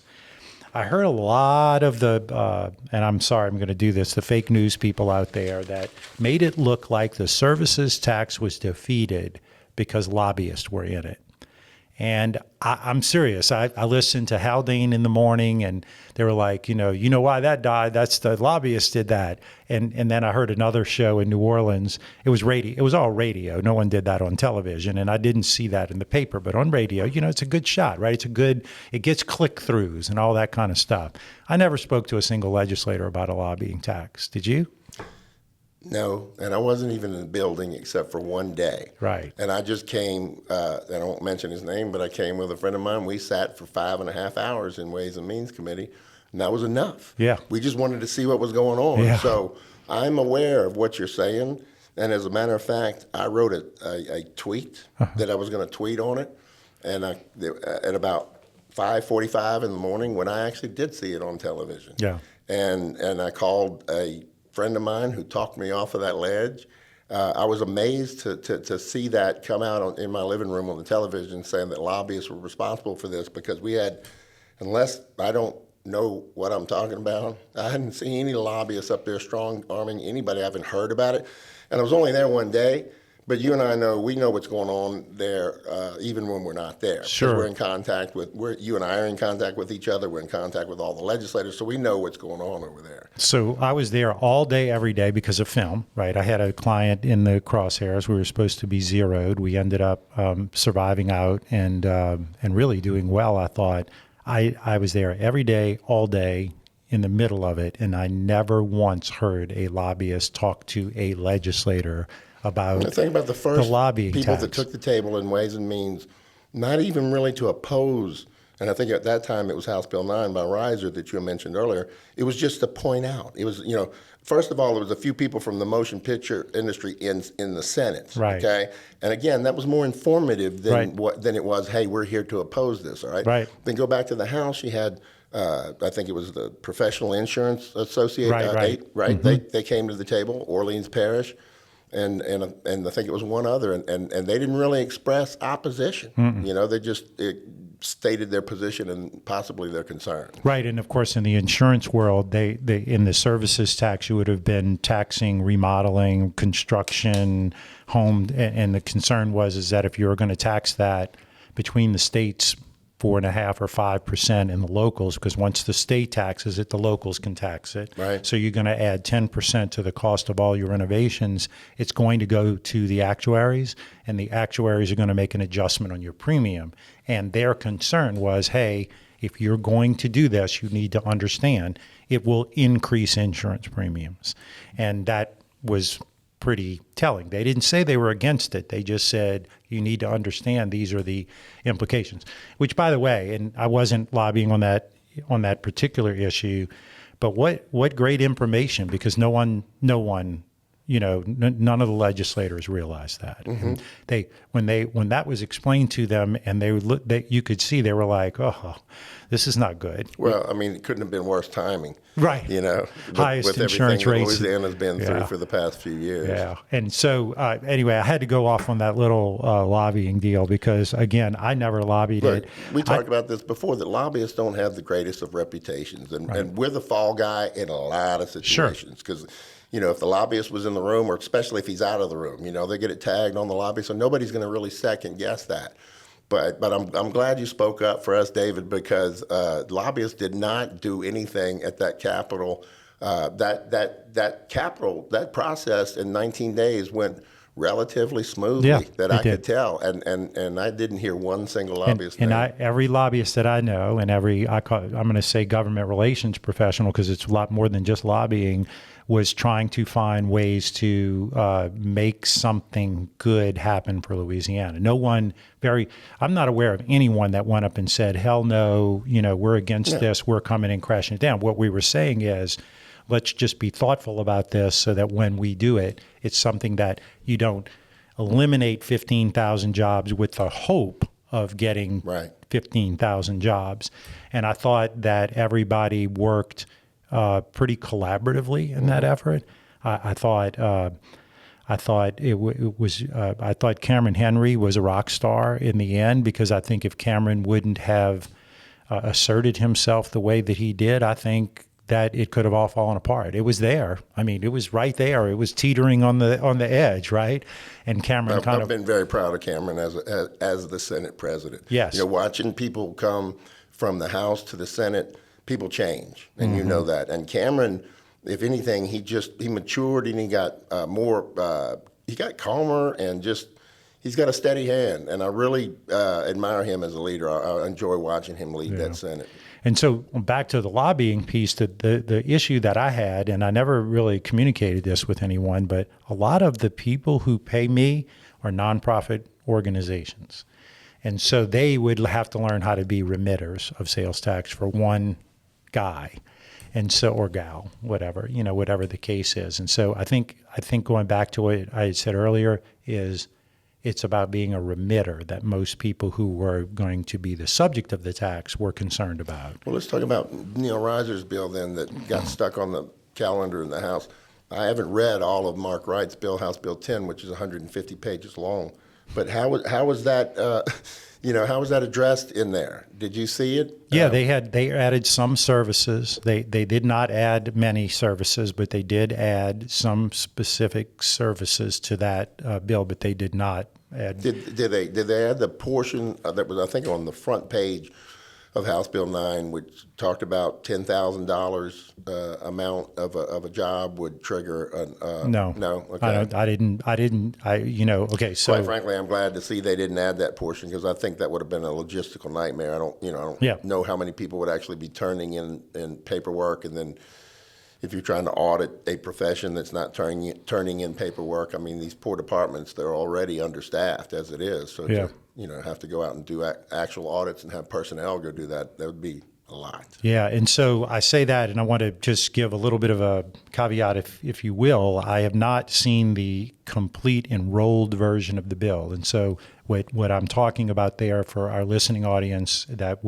Speaker 2: I heard a lot of and I'm sorry I'm going to do this, the fake news people out there that made it look like the services tax was defeated because lobbyists were in it. And I'm serious. I listened to Haldane in the morning, and they were like, you know why that died? That's the lobbyists did that. And then I heard another show in New Orleans. It was radio. It was all radio. No one did that on television, and I didn't see that in the paper. But on radio, it's a good shot, right? It gets click-throughs and all that kind of stuff. I never spoke to a single legislator about a lobbying tax. Did you?
Speaker 3: No, and I wasn't even in the building except for one day.
Speaker 2: Right.
Speaker 3: And I just came, and I won't mention his name, but I came with a friend of mine. We sat for 5.5 hours in Ways and Means Committee, and that was enough.
Speaker 2: Yeah.
Speaker 3: We just wanted to see what was going on.
Speaker 2: Yeah.
Speaker 3: So I'm aware of what you're saying, and as a matter of fact, I wrote a tweet that I was going to tweet on it, and at about 5:45 in the morning when I actually did see it on television.
Speaker 2: Yeah.
Speaker 3: And I called a friend of mine who talked me off of that ledge. I was amazed to see that come out in my living room on the television saying that lobbyists were responsible for this, because we had, unless I don't know what I'm talking about, I hadn't seen any lobbyists up there strong-arming anybody. I haven't heard about it. And I was only there one day, but you and I we know what's going on there even when we're not there.
Speaker 2: Sure.
Speaker 3: We're in contact you and I are in contact with each other. We're in contact with all the legislators, so we know what's going on over there.
Speaker 2: So I was there all day, every day because of film, right? I had a client in the crosshairs. We were supposed to be zeroed. We ended up surviving out and really doing well, I thought. I was there every day, all day, in the middle of it, and I never once heard a lobbyist talk to a legislator about
Speaker 3: the first
Speaker 2: lobbying
Speaker 3: people
Speaker 2: tax.
Speaker 3: that took the table in Ways and Means, not even really to oppose, and I think at that time it was House Bill 9 by Reiser that you mentioned earlier. It was just to point out. It was, first of all, there was a few people from the motion picture industry in the Senate.
Speaker 2: Right.
Speaker 3: Okay, and again, that was more informative than
Speaker 2: Right.
Speaker 3: than it was. Hey, we're here to oppose this. All right.
Speaker 2: Right.
Speaker 3: Then go back to the House. You had. I think it was the Professional Insurance Association.
Speaker 2: Right.
Speaker 3: Mm-hmm. They came to the table. Orleans Parish. And I think it was one other, and they didn't really express opposition. Mm-mm. They just stated their position and possibly their concern.
Speaker 2: Right, and of course in the insurance world, they in the services tax, you would have been taxing remodeling, construction, home, and the concern is that if you were going to tax that between the states 4.5 or 5% in the locals, because once the state taxes it, the locals can tax it.
Speaker 3: Right.
Speaker 2: So you're going to add 10% to the cost of all your renovations. It's going to go to the actuaries, and the actuaries are going to make an adjustment on your premium. And their concern was, hey, if you're going to do this, you need to understand it will increase insurance premiums. And that was pretty telling. They didn't say they were against it. They just said, you need to understand these are the implications, which, by the way, and I wasn't lobbying on that particular issue, but what great information, because no one, none of the legislators realized that.
Speaker 3: Mm-hmm.
Speaker 2: And when that was explained to them, and you could see they were like, oh, this is not good.
Speaker 3: Well, I mean, it couldn't have been worse timing.
Speaker 2: Right. Highest
Speaker 3: with
Speaker 2: insurance
Speaker 3: everything
Speaker 2: rates.
Speaker 3: that Louisiana's been through for the past few years.
Speaker 2: Yeah. And so, anyway, I had to go off on that little lobbying deal because, again, I never lobbied it.
Speaker 3: We talked about this before, that lobbyists don't have the greatest of reputations. And we're the fall guy in a lot of situations. Because, if the lobbyist was in the room, or especially if he's out of the room, they get it tagged on the lobbyist. So nobody's going to really second guess that. But I'm glad you spoke up for us, David, because lobbyists did not do anything at that Capitol. That process in 19 days went relatively smoothly, I could tell, and I didn't hear one single lobbyist.
Speaker 2: And every lobbyist that I know, and I'm going to say government relations professional, because it's a lot more than just lobbying, was trying to find ways to make something good happen for Louisiana. I'm not aware of anyone that went up and said, hell no, we're against this, we're coming and crashing it down. What we were saying is, let's just be thoughtful about this so that when we do it, it's something that you don't eliminate 15,000 jobs with the hope of getting 15,000 jobs. And I thought that everybody worked pretty collaboratively in that effort. I thought Cameron Henry was a rock star in the end, because I think if Cameron wouldn't have asserted himself the way that he did, I think that it could have all fallen apart. It was there. I mean, it was right there. It was teetering on the edge, right? And Cameron
Speaker 3: I've been very proud of Cameron as the Senate president.
Speaker 2: Yes.
Speaker 3: Watching people come from the House to the Senate, people change, and you know that. And Cameron, if anything, he matured, and he got he got calmer, and he's got a steady hand. And I really admire him as a leader. I enjoy watching him lead that Senate.
Speaker 2: And so back to the lobbying piece, the issue that I had, and I never really communicated this with anyone, but a lot of the people who pay me are nonprofit organizations. And so they would have to learn how to be remitters of sales tax for one guy, and so, or gal, whatever the case is. And so I think going back to what I had said earlier is, it's about being a remitter that most people who were going to be the subject of the tax were concerned about.
Speaker 3: Well, let's talk about Neil Reiser's bill then that got stuck on the calendar in the House. I haven't read all of Mark Wright's bill, House Bill 10, which is 150 pages long. But how was that? How was that addressed in there? Did you see it?
Speaker 2: Yeah, they added some services. They did not add many services, but they did add some specific services to that bill. But they did not add.
Speaker 3: Did they add the portion that was, I think, on the front page of House Bill 9, which talked about $10,000 amount of a job would trigger
Speaker 2: no. Okay. I didn't. Okay. So
Speaker 3: quite frankly, I'm glad to see they didn't add that portion, because I think that would have been a logistical nightmare. I don't know how many people would actually be turning in paperwork, and then if you're trying to audit a profession that's not turning in paperwork, I mean, these poor departments, they're already understaffed as it is. So have to go out and do actual audits and have personnel go do that would be a lot.
Speaker 2: Yeah, and so I say that, and I want to just give a little bit of a caveat, if you will. I have not seen the complete enrolled version of the bill, and so what I'm talking about there for our listening audience that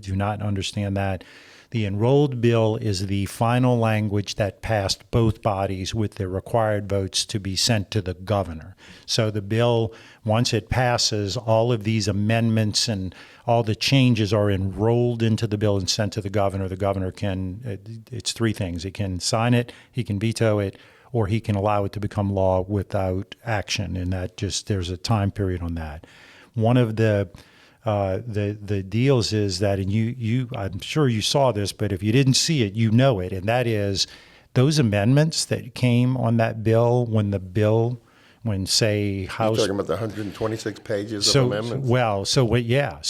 Speaker 2: do not understand that, the enrolled bill is the final language that passed both bodies with the required votes to be sent to the governor. So the bill, once it passes, all of these amendments and all the changes are enrolled into the bill and sent to the governor. The governor it's three things. He can sign it, he can veto it, or he can allow it to become law without action. And there's a time period on that. One of the the deals is that, and you I'm sure you saw this, but if you didn't see it, you know it, and that is those amendments that came on that bill when say House.
Speaker 3: You're talking about the 126 pages of amendments?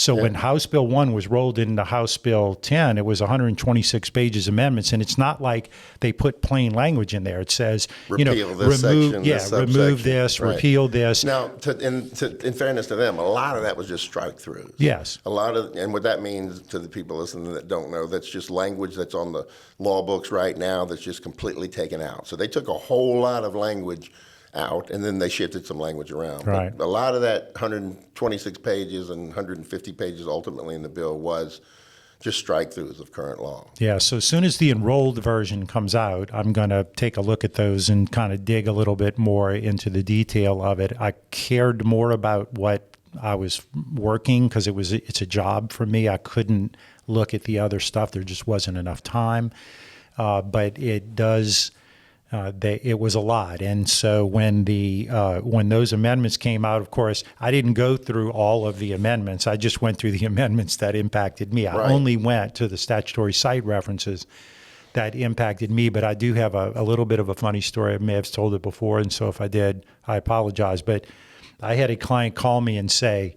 Speaker 2: When House Bill 1 was rolled into House Bill 10, it was 126 pages amendments, and it's not like they put plain language in there. It says,
Speaker 3: repeal this section, this
Speaker 2: remove this,
Speaker 3: right.
Speaker 2: Repeal this.
Speaker 3: Now, in fairness to them, a lot of that was just strike-throughs.
Speaker 2: Yes.
Speaker 3: And what that means to the people listening that don't know, that's just language that's on the law books right now that's just completely taken out. So they took a whole lot of language out, and then they shifted some language around.
Speaker 2: Right.
Speaker 3: But a lot of that 126 pages and 150 pages ultimately in the bill was just strike-throughs of current law.
Speaker 2: Yeah, so as soon as the enrolled version comes out, I'm going to take a look at those and kind of dig a little bit more into the detail of it. I cared more about what I was working because it's a job for me. I couldn't look at the other stuff. There just wasn't enough time. But it does... it was a lot, and so when those amendments came out, of course, I didn't go through all of the amendments. I just went through the amendments that impacted me. I only went to the statutory site references that impacted me, but I do have a little bit of a funny story. I may have told it before, and so if I did, I apologize. But I had a client call me and say,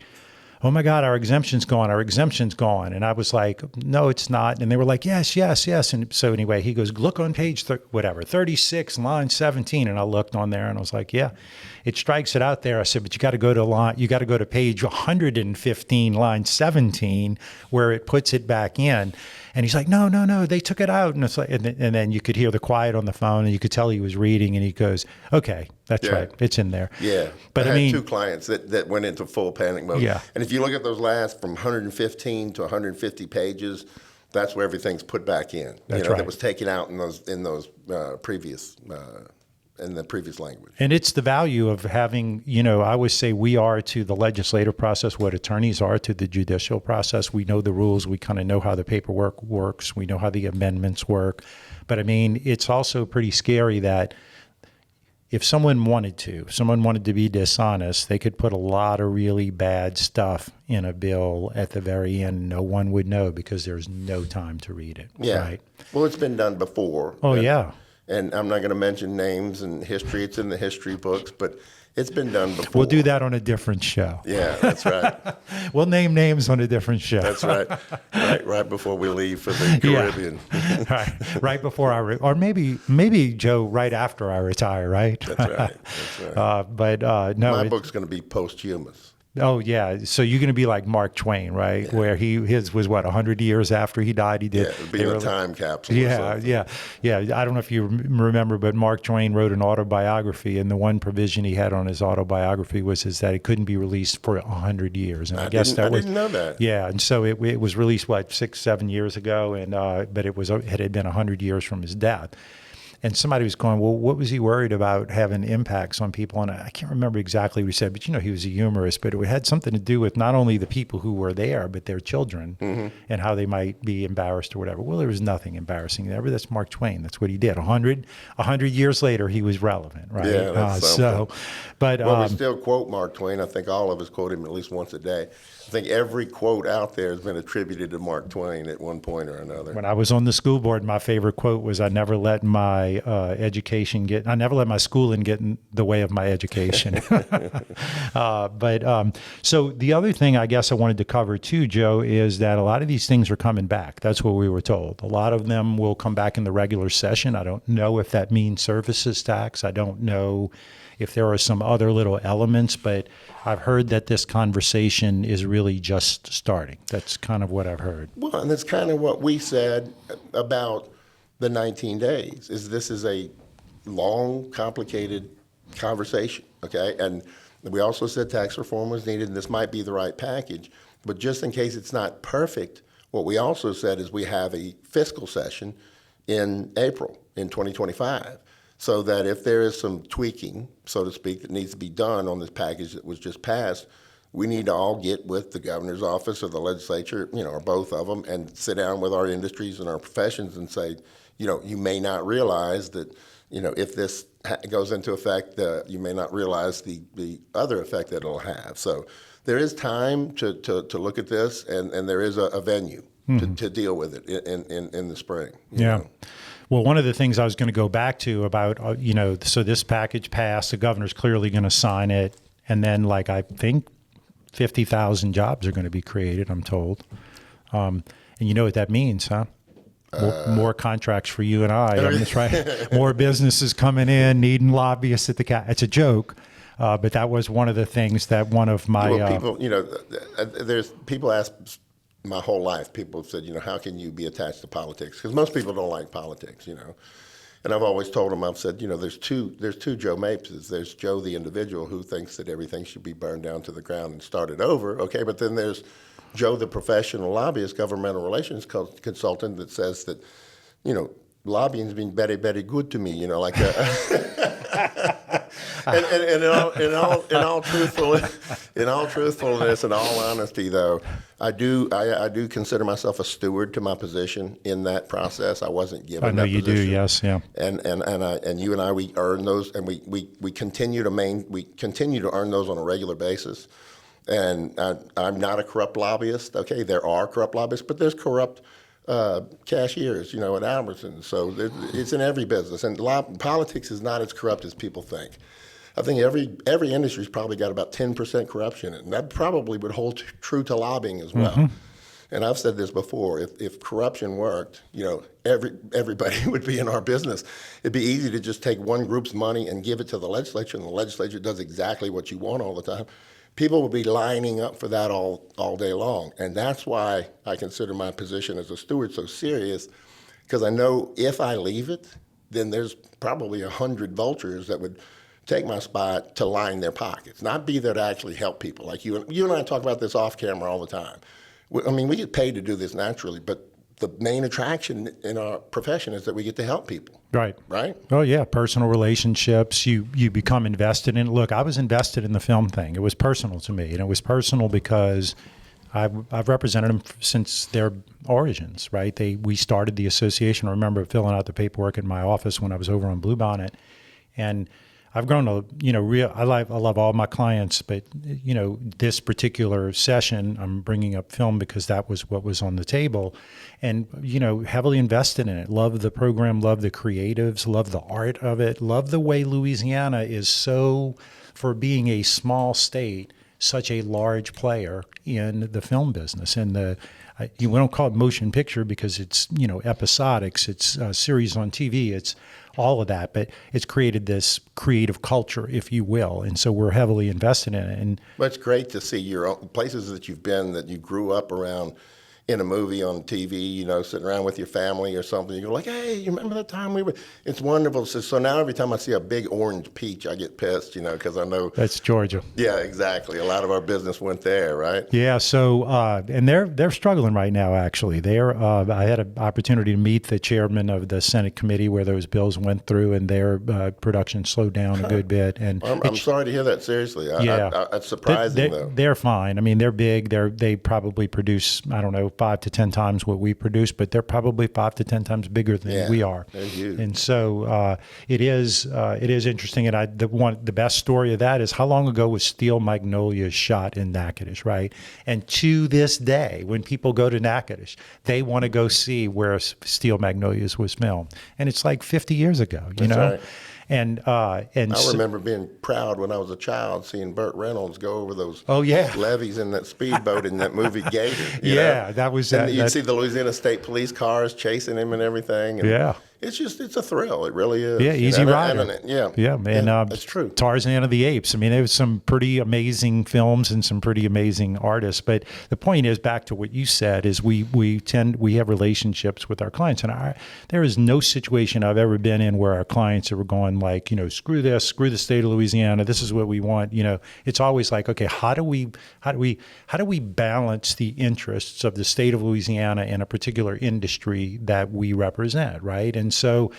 Speaker 2: "Oh my God, our exemption's gone, And I was like, "No, it's not." And they were like, yes. And so anyway, he goes, "Look on page 36, line 17. And I looked on there and I was like, yeah, it strikes it out there. I said, but you got to go to page 115, line 17, where it puts it back in. And he's like, no, they took it out. And it's like, and then you could hear the quiet on the phone, and you could tell he was reading, and he goes, "Okay, that's right, it's in there."
Speaker 3: Yeah,
Speaker 2: but
Speaker 3: I had two clients that went into full panic mode.
Speaker 2: Yeah,
Speaker 3: and if you look at those last from 115 to 150 pages, that's where everything's put back in.
Speaker 2: That's right.
Speaker 3: That was taken out in those previous. In the previous language.
Speaker 2: And it's the value of having, I always say we are to the legislative process what attorneys are to the judicial process. We know the rules. We kind of know how the paperwork works. We know how the amendments work. But I mean, it's also pretty scary that if someone wanted to be dishonest, they could put a lot of really bad stuff in a bill at the very end. No one would know because there's no time to read it.
Speaker 3: Yeah.
Speaker 2: Right?
Speaker 3: Well, it's been done before.
Speaker 2: Oh, yeah.
Speaker 3: And I'm not going to mention names and history. It's in the history books, but it's been done before.
Speaker 2: We'll do that on a different show.
Speaker 3: Yeah, that's right.
Speaker 2: We'll name names on a different show.
Speaker 3: That's right. Right before we leave for the Caribbean.
Speaker 2: Yeah. Right before or maybe Joe, right after I retire, right?
Speaker 3: That's right.
Speaker 2: No.
Speaker 3: My book's going to be posthumous.
Speaker 2: Oh, yeah. So you're going to be like Mark Twain, right?
Speaker 3: Yeah.
Speaker 2: Where his was, 100 years after he died, he did.
Speaker 3: Yeah, it'd be a time capsule.
Speaker 2: Yeah. I don't know if you remember, but Mark Twain wrote an autobiography, and the one provision he had on his autobiography was that it couldn't be released for 100 years. And I didn't
Speaker 3: know that.
Speaker 2: Yeah, and so it was released, 6-7 years ago, and but it had been 100 years from his death. And somebody was going, well, what was he worried about having impacts on people? And I can't remember exactly what he said, but he was a humorist. But it had something to do with not only the people who were there, but their children and how they might be embarrassed or whatever. Well, there was nothing embarrassing there, but that's Mark Twain. That's what he did. 100 years later, he was relevant, right?
Speaker 3: Yeah, that's
Speaker 2: we
Speaker 3: still quote Mark Twain. I think all of us quote him at least once a day. I think every quote out there has been attributed to Mark Twain at one point or another.
Speaker 2: When I was on the school board, my favorite quote was, "I never let my schooling get in the way of my education." So the other thing I guess I wanted to cover too, Joe, is that a lot of these things are coming back. That's what we were told. A lot of them will come back in the regular session. I don't know if that means services tax. I don't know if there are some other little elements, but I've heard that this conversation is really just starting. That's kind of what I've heard.
Speaker 3: Well, and that's kind of what we said about the 19 days, is this is a long, complicated conversation, okay? And we also said tax reform was needed, and this might be the right package. But just in case it's not perfect, what we also said is we have a fiscal session in April in 2025. So that if there is some tweaking, so to speak, that needs to be done on this package that was just passed, we need to all get with the governor's office or the legislature, or both of them, and sit down with our industries and our professions and say, you may not realize that if this goes into effect, you may not realize the other effect that it'll have. So there is time to look at this, and there is a venue to deal with it in the spring. You know?
Speaker 2: Well, one of the things I was going to go back to about, so this package passed, the governor's clearly going to sign it, and then I think 50,000 jobs are going to be created, I'm told. And you know what that means, huh? More contracts for you and I. That's right. More businesses coming in, needing lobbyists at the It's a joke, but that was one of the things that one of my
Speaker 3: people, there's people ask my whole life. People have said, how can you be attached to politics? Because most people don't like politics, And I've always told them, I've said, there's two Joe Mapeses. There's Joe the individual who thinks that everything should be burned down to the ground and started over. Okay, but then there's Joe the professional lobbyist, governmental relations consultant that says that, lobbying's been very, very good to me. And in all truthfulness and all honesty, though, I do consider myself a steward to my position in that process. I wasn't given.
Speaker 2: I know
Speaker 3: that
Speaker 2: you
Speaker 3: position.
Speaker 2: do, yes, yeah.
Speaker 3: And you and I, we earn those, and we continue to earn those on a regular basis. And I'm not a corrupt lobbyist. Okay, there are corrupt lobbyists, but there's corrupt cashiers, at Albertsons. So it's in every business, and politics is not as corrupt as people think. I think every industry's probably got about 10% corruption in it, and that probably would hold true to lobbying as well. Mm-hmm. And I've said this before: if corruption worked, everybody would be in our business. It'd be easy to just take one group's money and give it to the legislature, and the legislature does exactly what you want all the time. People will be lining up for that all day long. And that's why I consider my position as a steward so serious, because I know if I leave it, then there's probably 100 vultures that would take my spot to line their pockets, not be there to actually help people. Like you and I talk about this off camera all the time. We get paid to do this naturally, but the main attraction in our profession is that we get to help people.
Speaker 2: Right.
Speaker 3: Right?
Speaker 2: Oh, yeah. Personal relationships. You become invested in it. Look, I was invested in the film thing. It was personal to me. And it was personal because I've represented them since their origins, right? We started the association. I remember filling out the paperwork in my office when I was over on Bluebonnet. And I've grown to, I love all my clients, but, this particular session, I'm bringing up film because that was what was on the table, and, heavily invested in it. Love the program, love the creatives, love the art of it, love the way Louisiana is so, for being a small state, such a large player in the film business. And we don't call it motion picture because it's, episodics, it's series on TV, it's all of that, but it's created this creative culture, if you will, and so we're heavily invested in it. And
Speaker 3: but it's great to see your own places that you've been, that you grew up around, in a movie on TV, sitting around with your family or something. You go like, hey, you remember that time we were? It's wonderful. So now every time I see a big orange peach, I get pissed, because I know
Speaker 2: that's Georgia.
Speaker 3: Yeah, exactly. A lot of our business went there, right?
Speaker 2: Yeah. So and they're struggling right now. Actually, I had an opportunity to meet the chairman of the Senate committee where those bills went through, and their production slowed down a good bit. And
Speaker 3: I'm sorry to hear that. Seriously, it's surprising though.
Speaker 2: They're fine. They're big. They probably produce, I don't know, 5 to 10 times what we produce, but they're probably 5 to 10 times bigger than we are.
Speaker 3: They're huge.
Speaker 2: And so it is interesting. And the best story of that is how long ago was Steel Magnolias shot in Natchitoches, right? And to this day, when people go to Natchitoches, they want to go see where Steel Magnolias was filmed, and it's like 50 years ago.
Speaker 3: That's right.
Speaker 2: And
Speaker 3: I remember being proud when I was a child seeing Burt Reynolds go over those levees in that speedboat in that movie Gator.
Speaker 2: That was
Speaker 3: and you'd see the Louisiana State Police cars chasing him and everything. And it's a thrill. It really is.
Speaker 2: Yeah, Easy Rider. Man.
Speaker 3: That's trtrue.
Speaker 2: Tarzan of the Apes. There was some pretty amazing films and some pretty amazing artists. But the point is, back to what you said, is we have relationships with our clients, and there is no situation I've ever been in where our clients are going like, screw this, screw the state of Louisiana. This is what we want. It's always like, okay, how do we balance the interests of the state of Louisiana in a particular industry that we represent, right? And so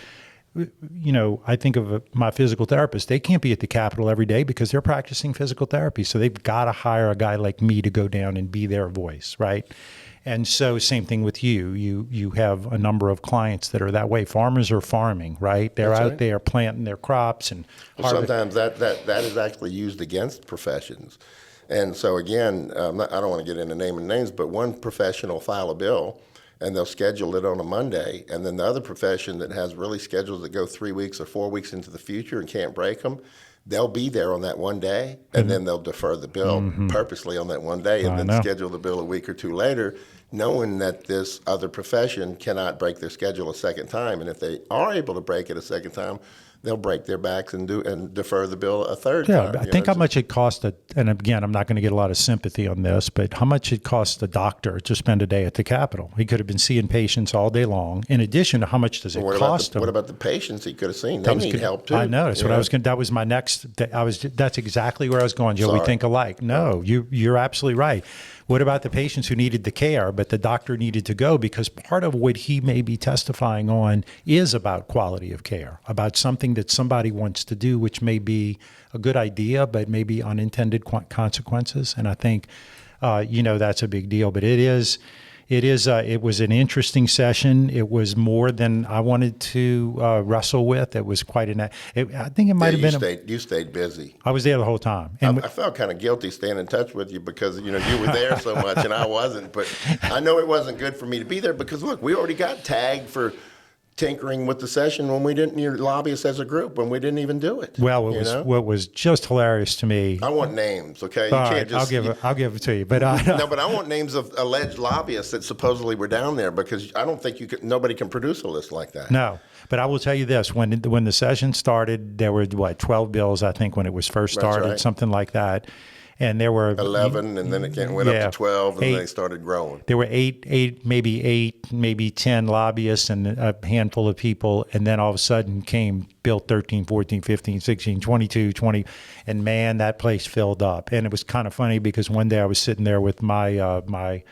Speaker 2: I think of my physical therapist. They can't be at the Capitol every day because they're practicing physical therapy. So they've got to hire a guy like me to go down and be their voice, right? And so same thing with you. You have a number of clients that are that way. Farmers are farming, right? They're out there planting their crops and
Speaker 3: sometimes that is actually used against professions. And so again, I don't want to get into naming names, but one profession will file a bill and they'll schedule it on a Monday, and then the other profession that has really schedules that go 3 weeks or 4 weeks into the future and can't break them, they'll be there on that one day, and then they'll defer the bill purposely on that one day, and then schedule the bill a week or two later, knowing that this other profession cannot break their schedule a second time. And if they are able to break it a second time, they'll break their backs and defer the bill a third time.
Speaker 2: I think how much it costs, and again, I'm not going to get a lot of sympathy on this, but how much it costs a doctor to spend a day at the Capitol. He could have been seeing patients all day long. In addition to how much does it cost him?
Speaker 3: What about the patients he could have seen? They need help too.
Speaker 2: I know. That's what I was going. That was my next. That's exactly where I was going, Joe.
Speaker 3: Sorry.
Speaker 2: We think alike. No, you're absolutely right. What about the patients who needed the care, but the doctor needed to go because part of what he may be testifying on is about quality of care, about something that somebody wants to do, which may be a good idea, but maybe unintended consequences. And I think, that's a big deal. But it was an interesting session. It was more than I wanted to wrestle with. It was quite I think it might have been.
Speaker 3: You stayed busy.
Speaker 2: I was there the whole time.
Speaker 3: And I felt kind of guilty staying in touch with you because, you were there so much and I wasn't. But I know it wasn't good for me to be there because, look, we already got tagged for tinkering with the session when we didn't, your lobbyists as a group, when we didn't even do it.
Speaker 2: Well, what was just hilarious to me.
Speaker 3: I want names, okay?
Speaker 2: You can't just. I'll give it to you, but
Speaker 3: no, but I want names of alleged lobbyists that supposedly were down there because I don't think nobody can produce a list like that.
Speaker 2: No, but I will tell you this: when the session started, there were 12 bills, I think, when it was first started, something like that. And there were
Speaker 3: 11, and then it went up to 12, and then they started growing.
Speaker 2: There were maybe 10 lobbyists and a handful of people, and then all of a sudden came Bill 13, 14, 15, 16, 22, 20, and man, that place filled up. And it was kind of funny because one day I was sitting there with my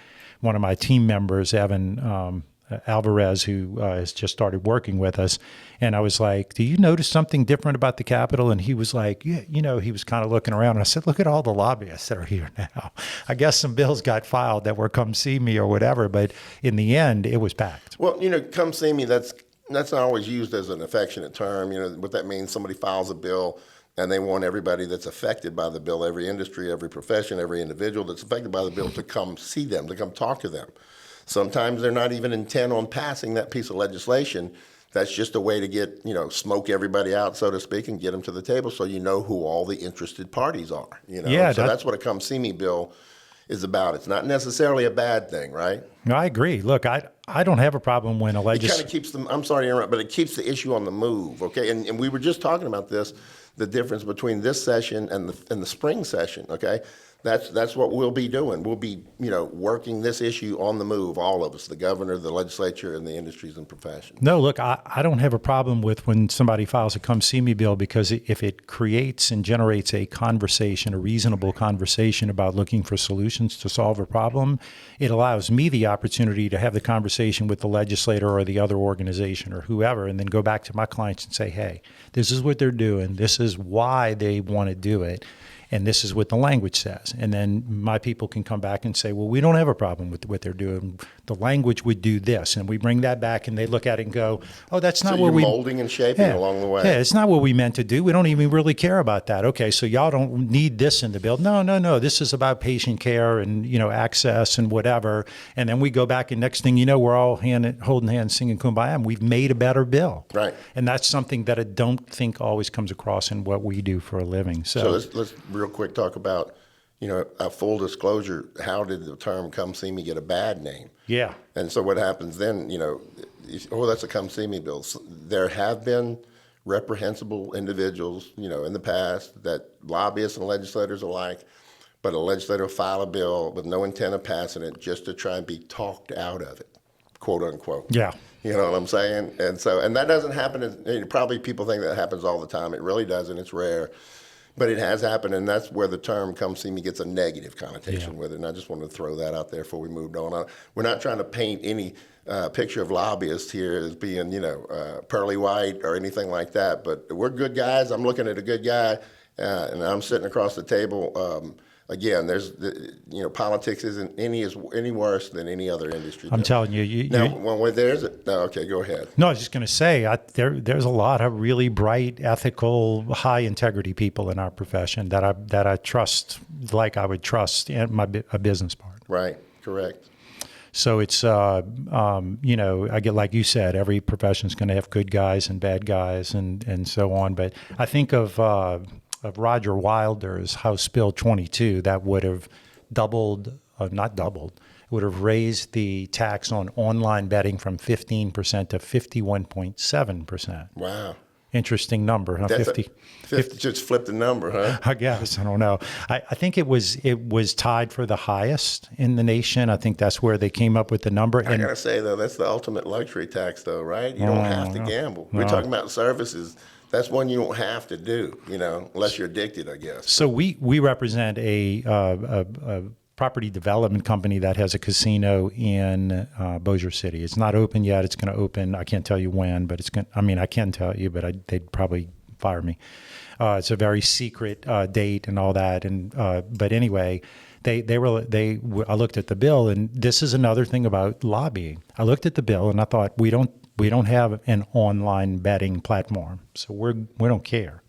Speaker 2: one of my team members, Evan Alvarez, who has just started working with us. And I was like, do you notice something different about the Capitol? And he was like, yeah, he was kind of looking around. And I said, look at all the lobbyists that are here now. I guess some bills got filed that were come see me or whatever. But in the end, it was packed.
Speaker 3: Well, come see me, that's not always used as an affectionate term. What that means, somebody files a bill and they want everybody that's affected by the bill, every industry, every profession, every individual that's affected by the bill to come see them, to come talk to them. Sometimes they're not even intent on passing that piece of legislation. That's just a way to get, smoke everybody out, so to speak, and get them to the table so you know who all the interested parties are.
Speaker 2: Yeah,
Speaker 3: so that's what a come see me bill is about. It's not necessarily a bad thing, right?
Speaker 2: No, I agree. Look, I don't have a problem when a
Speaker 3: It kind of keeps them, I'm sorry to interrupt, but it keeps the issue on the move, okay? And we were just talking about this, the difference between this session and the spring session, okay? That's what we'll be doing. We'll be, working this issue on the move, all of us, the governor, the legislature, and the industries and professions.
Speaker 2: No, look, I don't have a problem with when somebody files a come see me bill because if it creates and generates a conversation, a reasonable conversation about looking for solutions to solve a problem, it allows me the opportunity to have the conversation with the legislator or the other organization or whoever, and then go back to my clients and say, hey, this is what they're doing. This is why they want to do it. And this is what the language says. And then my people can come back and say, well, we don't have a problem with what they're doing. The language would do this. And we bring that back and they look at it and go, oh, that's not what we...
Speaker 3: molding and shaping along the way.
Speaker 2: Yeah, it's not what we meant to do. We don't even really care about that. Okay, so y'all don't need this in the bill. No. This is about patient care and, access and whatever. And then we go back and next thing you know, we're all holding hands singing Kumbaya and we've made a better bill.
Speaker 3: Right.
Speaker 2: And that's something that I don't think always comes across in what we do for a living. So
Speaker 3: let's real quick talk about, a full disclosure. How did the term "come see me" get a bad name?
Speaker 2: Yeah.
Speaker 3: And so what happens then? That's a come see me bill. So there have been reprehensible individuals, in the past that lobbyists and legislators alike, but a legislator will file a bill with no intent of passing it just to try and be talked out of it, quote unquote.
Speaker 2: Yeah.
Speaker 3: You know what I'm saying? And that doesn't happen. Probably people think that happens all the time. It really doesn't. It's rare. But it has happened, and that's where the term "come see me" gets a negative connotation with it. And I just wanted to throw that out there before we moved on. We're not trying to paint any picture of lobbyists here as being, pearly white or anything like that. But we're good guys. I'm looking at a good guy, and I'm sitting across the table. Again, there's, politics isn't any worse than any other industry.
Speaker 2: I'm telling you.
Speaker 3: Okay, go ahead.
Speaker 2: No, I was just going to say, there's a lot of really bright, ethical, high integrity people in our profession that I trust, like I would trust a business partner.
Speaker 3: Right. Correct.
Speaker 2: So it's, I get, like you said, every profession is going to have good guys and bad guys and so on. But I think of Roger Wilder's House Bill 22 that would have not doubled, it would have raised the tax on online betting from 15% to 51.7%.
Speaker 3: Wow.
Speaker 2: Interesting number, huh?
Speaker 3: 50 just flipped the number, huh?
Speaker 2: I guess. I don't know. I think it was tied for the highest in the nation. I think that's where they came up with the number.
Speaker 3: I gotta say though, that's the ultimate luxury tax, though, right? You don't have to gamble. We're talking about services. That's one you don't have to do, unless you're addicted, I guess.
Speaker 2: So we represent a property development company that has a casino in Bossier City. It's not open yet. It's going to open. I can't tell you when, but it's going. I mean, I can tell you, but they'd probably fire me. It's a very secret date and all that. And but anyway, I looked at the bill, and this is another thing about lobbying. I looked at the bill and I thought we don't have an online betting platform, so we don't care.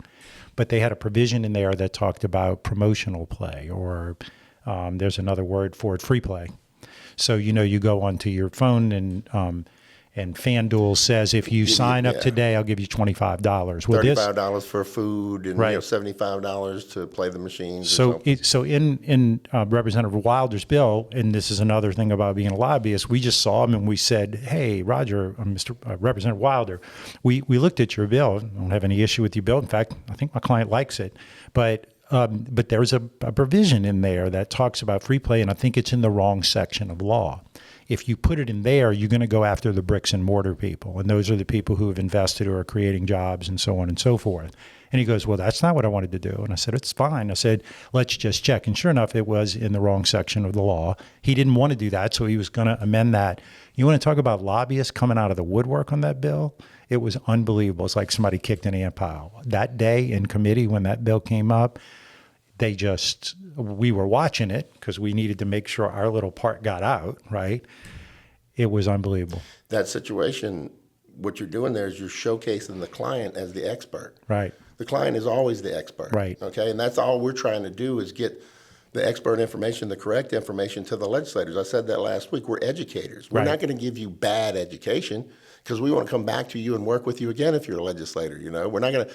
Speaker 2: But they had a provision in there that talked about promotional play, or there's another word for it, free play. So you go onto your phone and FanDuel says if you sign up today, I'll give you $25. Well,
Speaker 3: $35 for food and
Speaker 2: right.
Speaker 3: $75 to play the machines.
Speaker 2: So in Representative Wilder's bill, and this is another thing about being a lobbyist, we just saw him and we said, "Hey, Roger, Representative Wilder, we looked at your bill. I don't have any issue with your bill. In fact, I think my client likes it, but there's a provision in there that talks about free play, and I think it's in the wrong section of law. If you put it in there, you're going to go after the bricks and mortar people, and those are the people who have invested or are creating jobs and so on and so forth." And he goes, "Well, that's not what I wanted to do." And I said, "It's fine." I said, "Let's just check." And sure enough, it was in the wrong section of the law. He didn't want to do that, so he was going to amend that. You want to talk about lobbyists coming out of the woodwork on that bill? It was unbelievable. It's like somebody kicked an ant pile. That day in committee when that bill came up, we were watching it because we needed to make sure our little part got out, right? It was unbelievable.
Speaker 3: That situation, what you're doing there is you're showcasing the client as the expert.
Speaker 2: Right.
Speaker 3: The client is always the expert.
Speaker 2: Right.
Speaker 3: Okay, and that's all we're trying to do is get the expert information, the correct information to the legislators. I said that last week. We're educators. We're not going to give you bad education because we want to come back to you and work with you again if you're a legislator. We're not going to.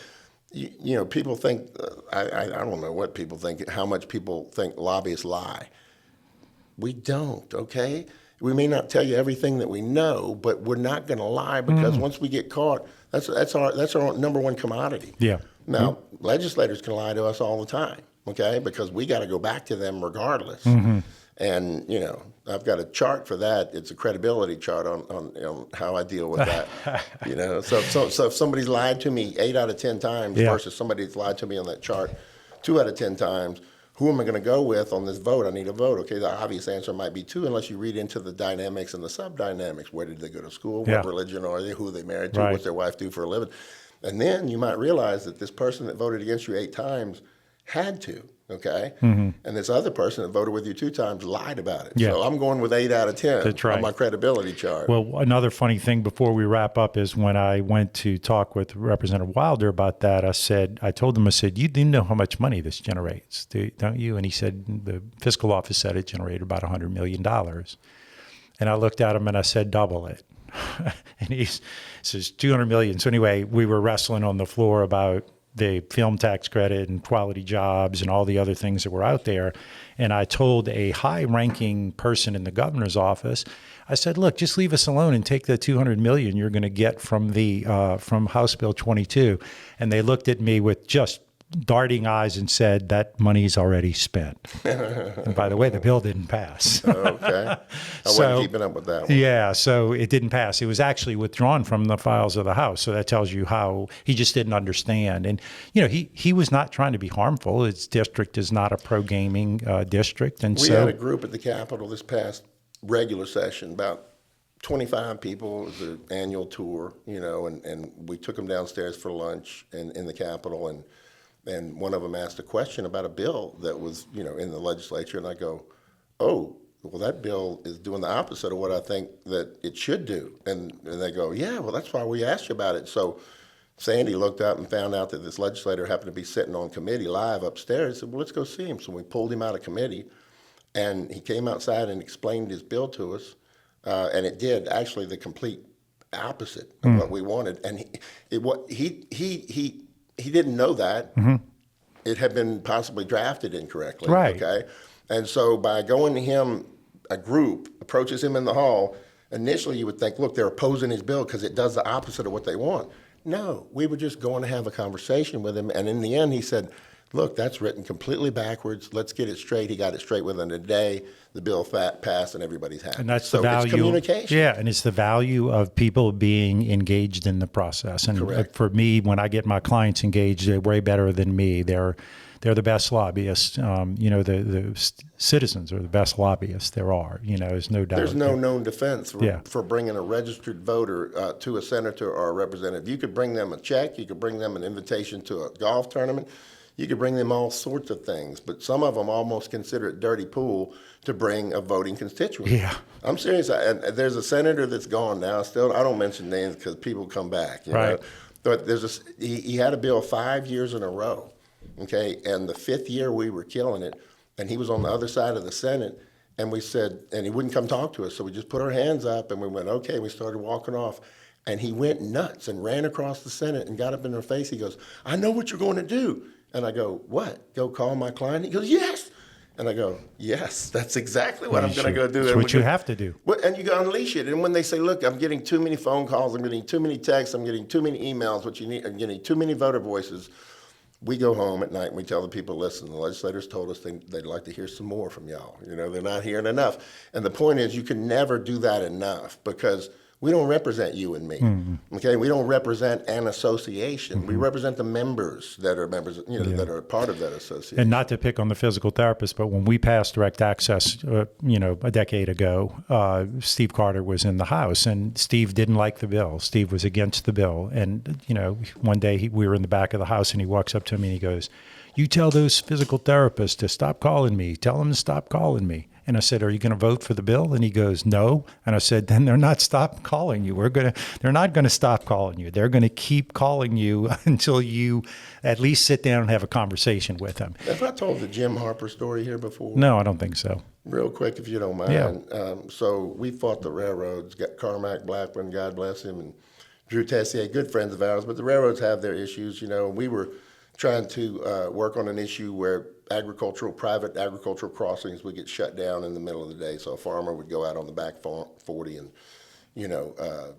Speaker 3: People think, I don't know what people think, how much people think lobbyists lie. We don't, okay? We may not tell you everything that we know, but we're not going to lie because once we get caught, that's our number one commodity.
Speaker 2: Yeah.
Speaker 3: Now, legislators can lie to us all the time, okay? Because we got to go back to them regardless. And, I've got a chart for that. It's a credibility chart on how I deal with that. So if somebody's lied to me 8 out of 10 times versus somebody's lied to me on that chart 2 out of 10 times, who am I going to go with on this vote? I need a vote. Okay, the obvious answer might be 2 unless you read into the dynamics and the sub-dynamics. Where did they go to school? What religion are they? Who are they married to?
Speaker 2: Right.
Speaker 3: What's their wife do for a living? And then you might realize that this person that voted against you 8 times had to. Okay, and this other person that voted with you 2 times lied about it.
Speaker 2: Yeah.
Speaker 3: So I'm going with 8 out of 10 on my credibility chart.
Speaker 2: Well, another funny thing before we wrap up is when I went to talk with Representative Wilder about that, I told him, you do know how much money this generates, don't you? And he said, the fiscal office said it generated about $100 million. And I looked at him and I said, double it. And he says, $200 million. So anyway, we were wrestling on the floor about the film tax credit and quality jobs and all the other things that were out there. And I told a high-ranking person in the governor's office, I said, look, just leave us alone and take the $200 million you're going to get from House Bill 22. And they looked at me with just darting eyes and said, that money's already spent. And by the way, the bill didn't pass.
Speaker 3: Okay. I wasn't keeping up with that one.
Speaker 2: Yeah, so it didn't pass. It was actually withdrawn from the files of the House. So that tells you how he just didn't understand. And, he was not trying to be harmful. His district is not a pro-gaming district. And
Speaker 3: We had a group at the Capitol this past regular session, about 25 people. It was an annual tour, and we took them downstairs for lunch in the Capitol, and one of them asked a question about a bill that was, in the legislature, and I go, oh, well, that bill is doing the opposite of what I think that it should do. And they go, yeah, well, that's why we asked you about it. So Sandy looked up and found out that this legislator happened to be sitting on committee live upstairs. He said, well, let's go see him. So we pulled him out of committee, and he came outside and explained his bill to us. And it did actually the complete opposite of what we wanted. And he didn't know that. It had been possibly drafted incorrectly.
Speaker 2: Right.
Speaker 3: Okay. And so by going to him, a group approaches him in the hall. Initially, you would think, look, they're opposing his bill because it does the opposite of what they want. No, we were just going to have a conversation with him. And in the end, he said, look, that's written completely backwards. Let's get it straight. He got it straight within a day. The bill passed, and everybody's happy.
Speaker 2: And that's
Speaker 3: so
Speaker 2: the value.
Speaker 3: It's communication.
Speaker 2: Yeah, and it's the value of people being engaged in the process. And
Speaker 3: Correct.
Speaker 2: For me, when I get my clients engaged, they're way better than me. They're the best lobbyists. The citizens are the best lobbyists there are. There's no doubt.
Speaker 3: There's no known defense for bringing a registered voter to a senator or a representative. You could bring them a check. You could bring them an invitation to a golf tournament. You could bring them all sorts of things, but some of them almost consider it dirty pool to bring a voting constituent.
Speaker 2: Yeah.
Speaker 3: I'm serious. And there's a senator that's gone now. Still, I don't mention names because people come back.
Speaker 2: Right.
Speaker 3: But he had a bill 5 years in a row, okay? And the fifth year we were killing it, and he was on the other side of the Senate, and we said, and he wouldn't come talk to us, so we just put our hands up, and we went, okay, we started walking off. And he went nuts and ran across the Senate and got up in her face. He goes, I know what you're going to do. And I go, what? Go call my client? He goes, yes. And I go, yes, that's exactly what I'm going to go do.
Speaker 2: That's what you have to do.
Speaker 3: And you got to unleash it. And when they say, look, I'm getting too many phone calls, I'm getting too many texts, I'm getting too many emails, I'm getting too many voter voices, we go home at night and we tell the people, listen, the legislators told us they'd like to hear some more from y'all. They're not hearing enough. And the point is, you can never do that enough because we don't represent you and me, okay? We don't represent an association. We represent the members that are members, that are part of that association.
Speaker 2: And not to pick on the physical therapist, but when we passed direct access, a decade ago, Steve Carter was in the House, and Steve didn't like the bill. Steve was against the bill. And, one day we were in the back of the House, and he walks up to me and he goes, you tell those physical therapists to stop calling me. Tell them to stop calling me. And I said, are you going to vote for the bill? And he goes, no. And I said, then they're not stop calling you. They're not going to stop calling you. They're going to keep calling you until you at least sit down and have a conversation with them.
Speaker 3: Have I told the Jim Harper story here before?
Speaker 2: No, I don't think so.
Speaker 3: Real quick, if you don't mind.
Speaker 2: Yeah.
Speaker 3: So we fought the railroads, got Carmack Blackburn, God bless him, and Drew Tessier, good friends of ours, but the railroads have their issues, we were trying to work on an issue where private agricultural crossings would get shut down in the middle of the day. So a farmer would go out on the back 40 and,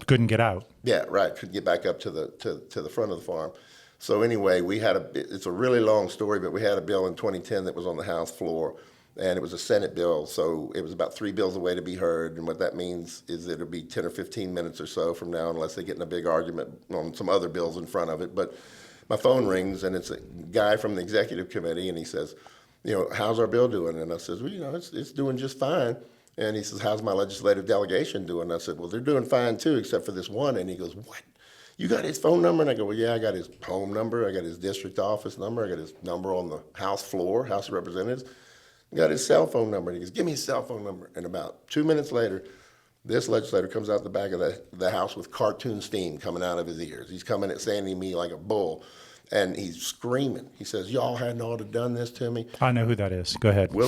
Speaker 2: couldn't get out.
Speaker 3: Yeah, right. Couldn't get back up to the front of the farm. So anyway, it's a really long story, but we had a bill in 2010 that was on the House floor, and it was a Senate bill. So it was about 3 bills away to be heard. And what that means is that it'll be 10 or 15 minutes or so from now, unless they get in a big argument on some other bills in front of it. But my phone rings, and it's a guy from the executive committee, and he says, how's our bill doing? And I says, well, it's doing just fine. And he says, how's my legislative delegation doing? And I said, well, they're doing fine too, except for this one. And he goes, what? You got his phone number? And I go, well, yeah, I got his home number. I got his district office number. I got his number on the House floor, House of Representatives. I got his cell phone number. And he goes, give me his cell phone number. And about 2 minutes later, this legislator comes out the back of the House with cartoon steam coming out of his ears. He's coming at Sandy and me like a bull, and he's screaming. He says, y'all hadn't ought to done this to me.
Speaker 2: I know who that is. Go ahead.
Speaker 3: We'll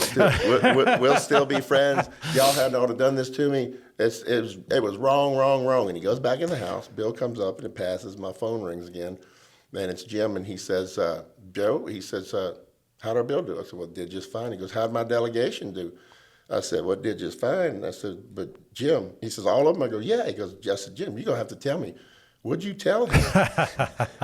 Speaker 3: still be friends. Y'all hadn't ought to done this to me. It was wrong. And he goes back in the House. Bill comes up and it passes. My phone rings again. And it's Jim, and he says, Joe, he says, how'd our bill do? I said, well, it did just fine. He goes, how'd my delegation do? I said, well, it did just fine. And I said, but Jim, he says, all of them? I go, yeah. He goes, I said, Jim, you're going to have to tell me What'd you tell him?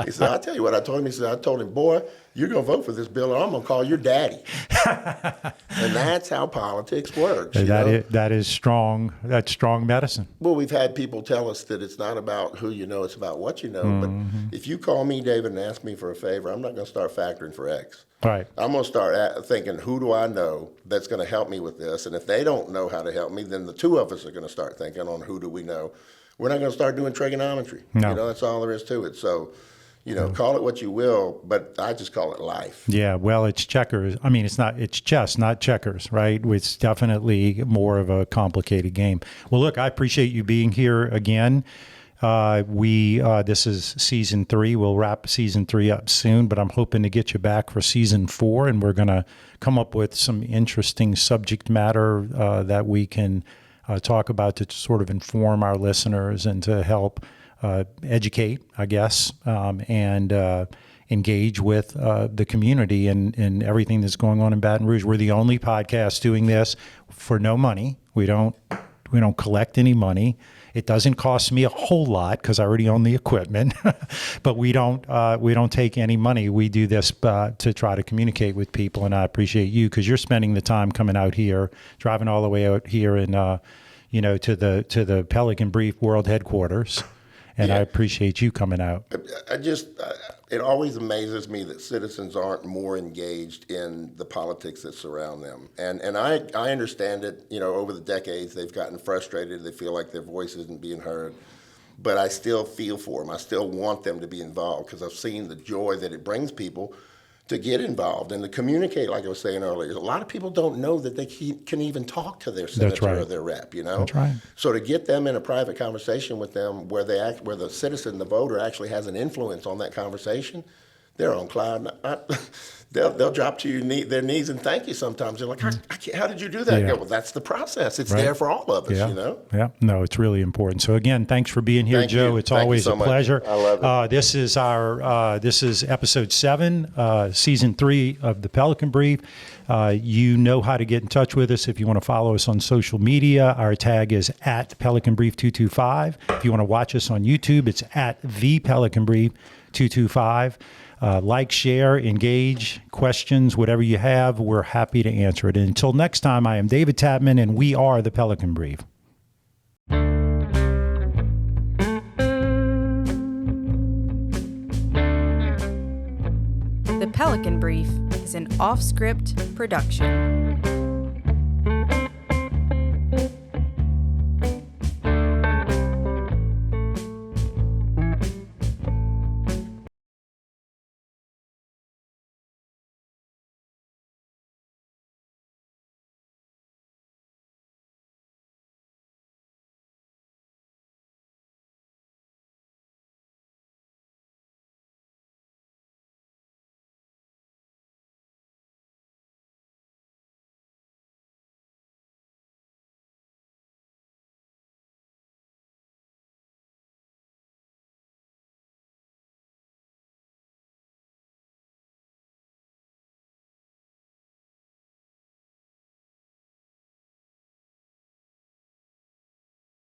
Speaker 3: He said, I'll tell you what I told him. He said, I told him, boy, you're going to vote for this bill, and I'm going to call your daddy. And that's how politics works.
Speaker 2: That is strong. That's strong medicine.
Speaker 3: Well, we've had people tell us that it's not about who you know, it's about what you know.
Speaker 2: Mm-hmm.
Speaker 3: But if you call me, David, and ask me for a favor, I'm not going to start factoring for X.
Speaker 2: Right.
Speaker 3: I'm going to start thinking, who do I know that's going to help me with this? And if they don't know how to help me, then the two of us are going to start thinking on who do we know. We're not going to start doing trigonometry.
Speaker 2: No.
Speaker 3: That's all there is to it. So, call it what you will, but I just call it life.
Speaker 2: Yeah, well, it's checkers. I mean, it's chess, not checkers, right? It's definitely more of a complicated game. Well, look, I appreciate you being here again. This is season 3. We'll wrap season 3 up soon, but I'm hoping to get you back for season 4, and we're going to come up with some interesting subject matter that we can talk about to sort of inform our listeners and to help educate, I guess, and engage with the community and everything that's going on in Baton Rouge. We're the only podcast doing this for no money. We don't collect any money. It doesn't cost me a whole lot because I already own the equipment, but we don't take any money. We do this to try to communicate with people, and I appreciate you because you're spending the time coming out here, driving all the way out here, and to the Pelican Brief World Headquarters, and I appreciate you coming out.
Speaker 3: It always amazes me that citizens aren't more engaged in the politics that surround them. And I understand it, over the decades, they've gotten frustrated. They feel like their voice isn't being heard. But I still feel for them. I still want them to be involved because I've seen the joy that it brings people to get involved and to communicate, like I was saying earlier. A lot of people don't know that they can even talk to their senator or their rep,
Speaker 2: That's right. So
Speaker 3: to get them in a private conversation with them where where the citizen, the voter, actually has an influence on that conversation, they're on cloud. They'll drop to their knees and thank you sometimes. They're like, how did you do that?
Speaker 2: Yeah.
Speaker 3: Well, that's the process. It's there for all of us,
Speaker 2: Yeah, no, it's really important. So again, thanks for being here, Joe. It's always a pleasure.
Speaker 3: I love it.
Speaker 2: This is episode 7, season 3 of the Pelican Brief. You know how to get in touch with us if you want to follow us on social media. Our tag is at Pelican Brief 225. If you want to watch us on YouTube, it's at the Pelican Brief 225. Like, share, engage, questions, whatever you have, we're happy to answer it. And until next time, I am David Tatman, and we are the Pelican Brief.
Speaker 1: The Pelican Brief is an off-script production.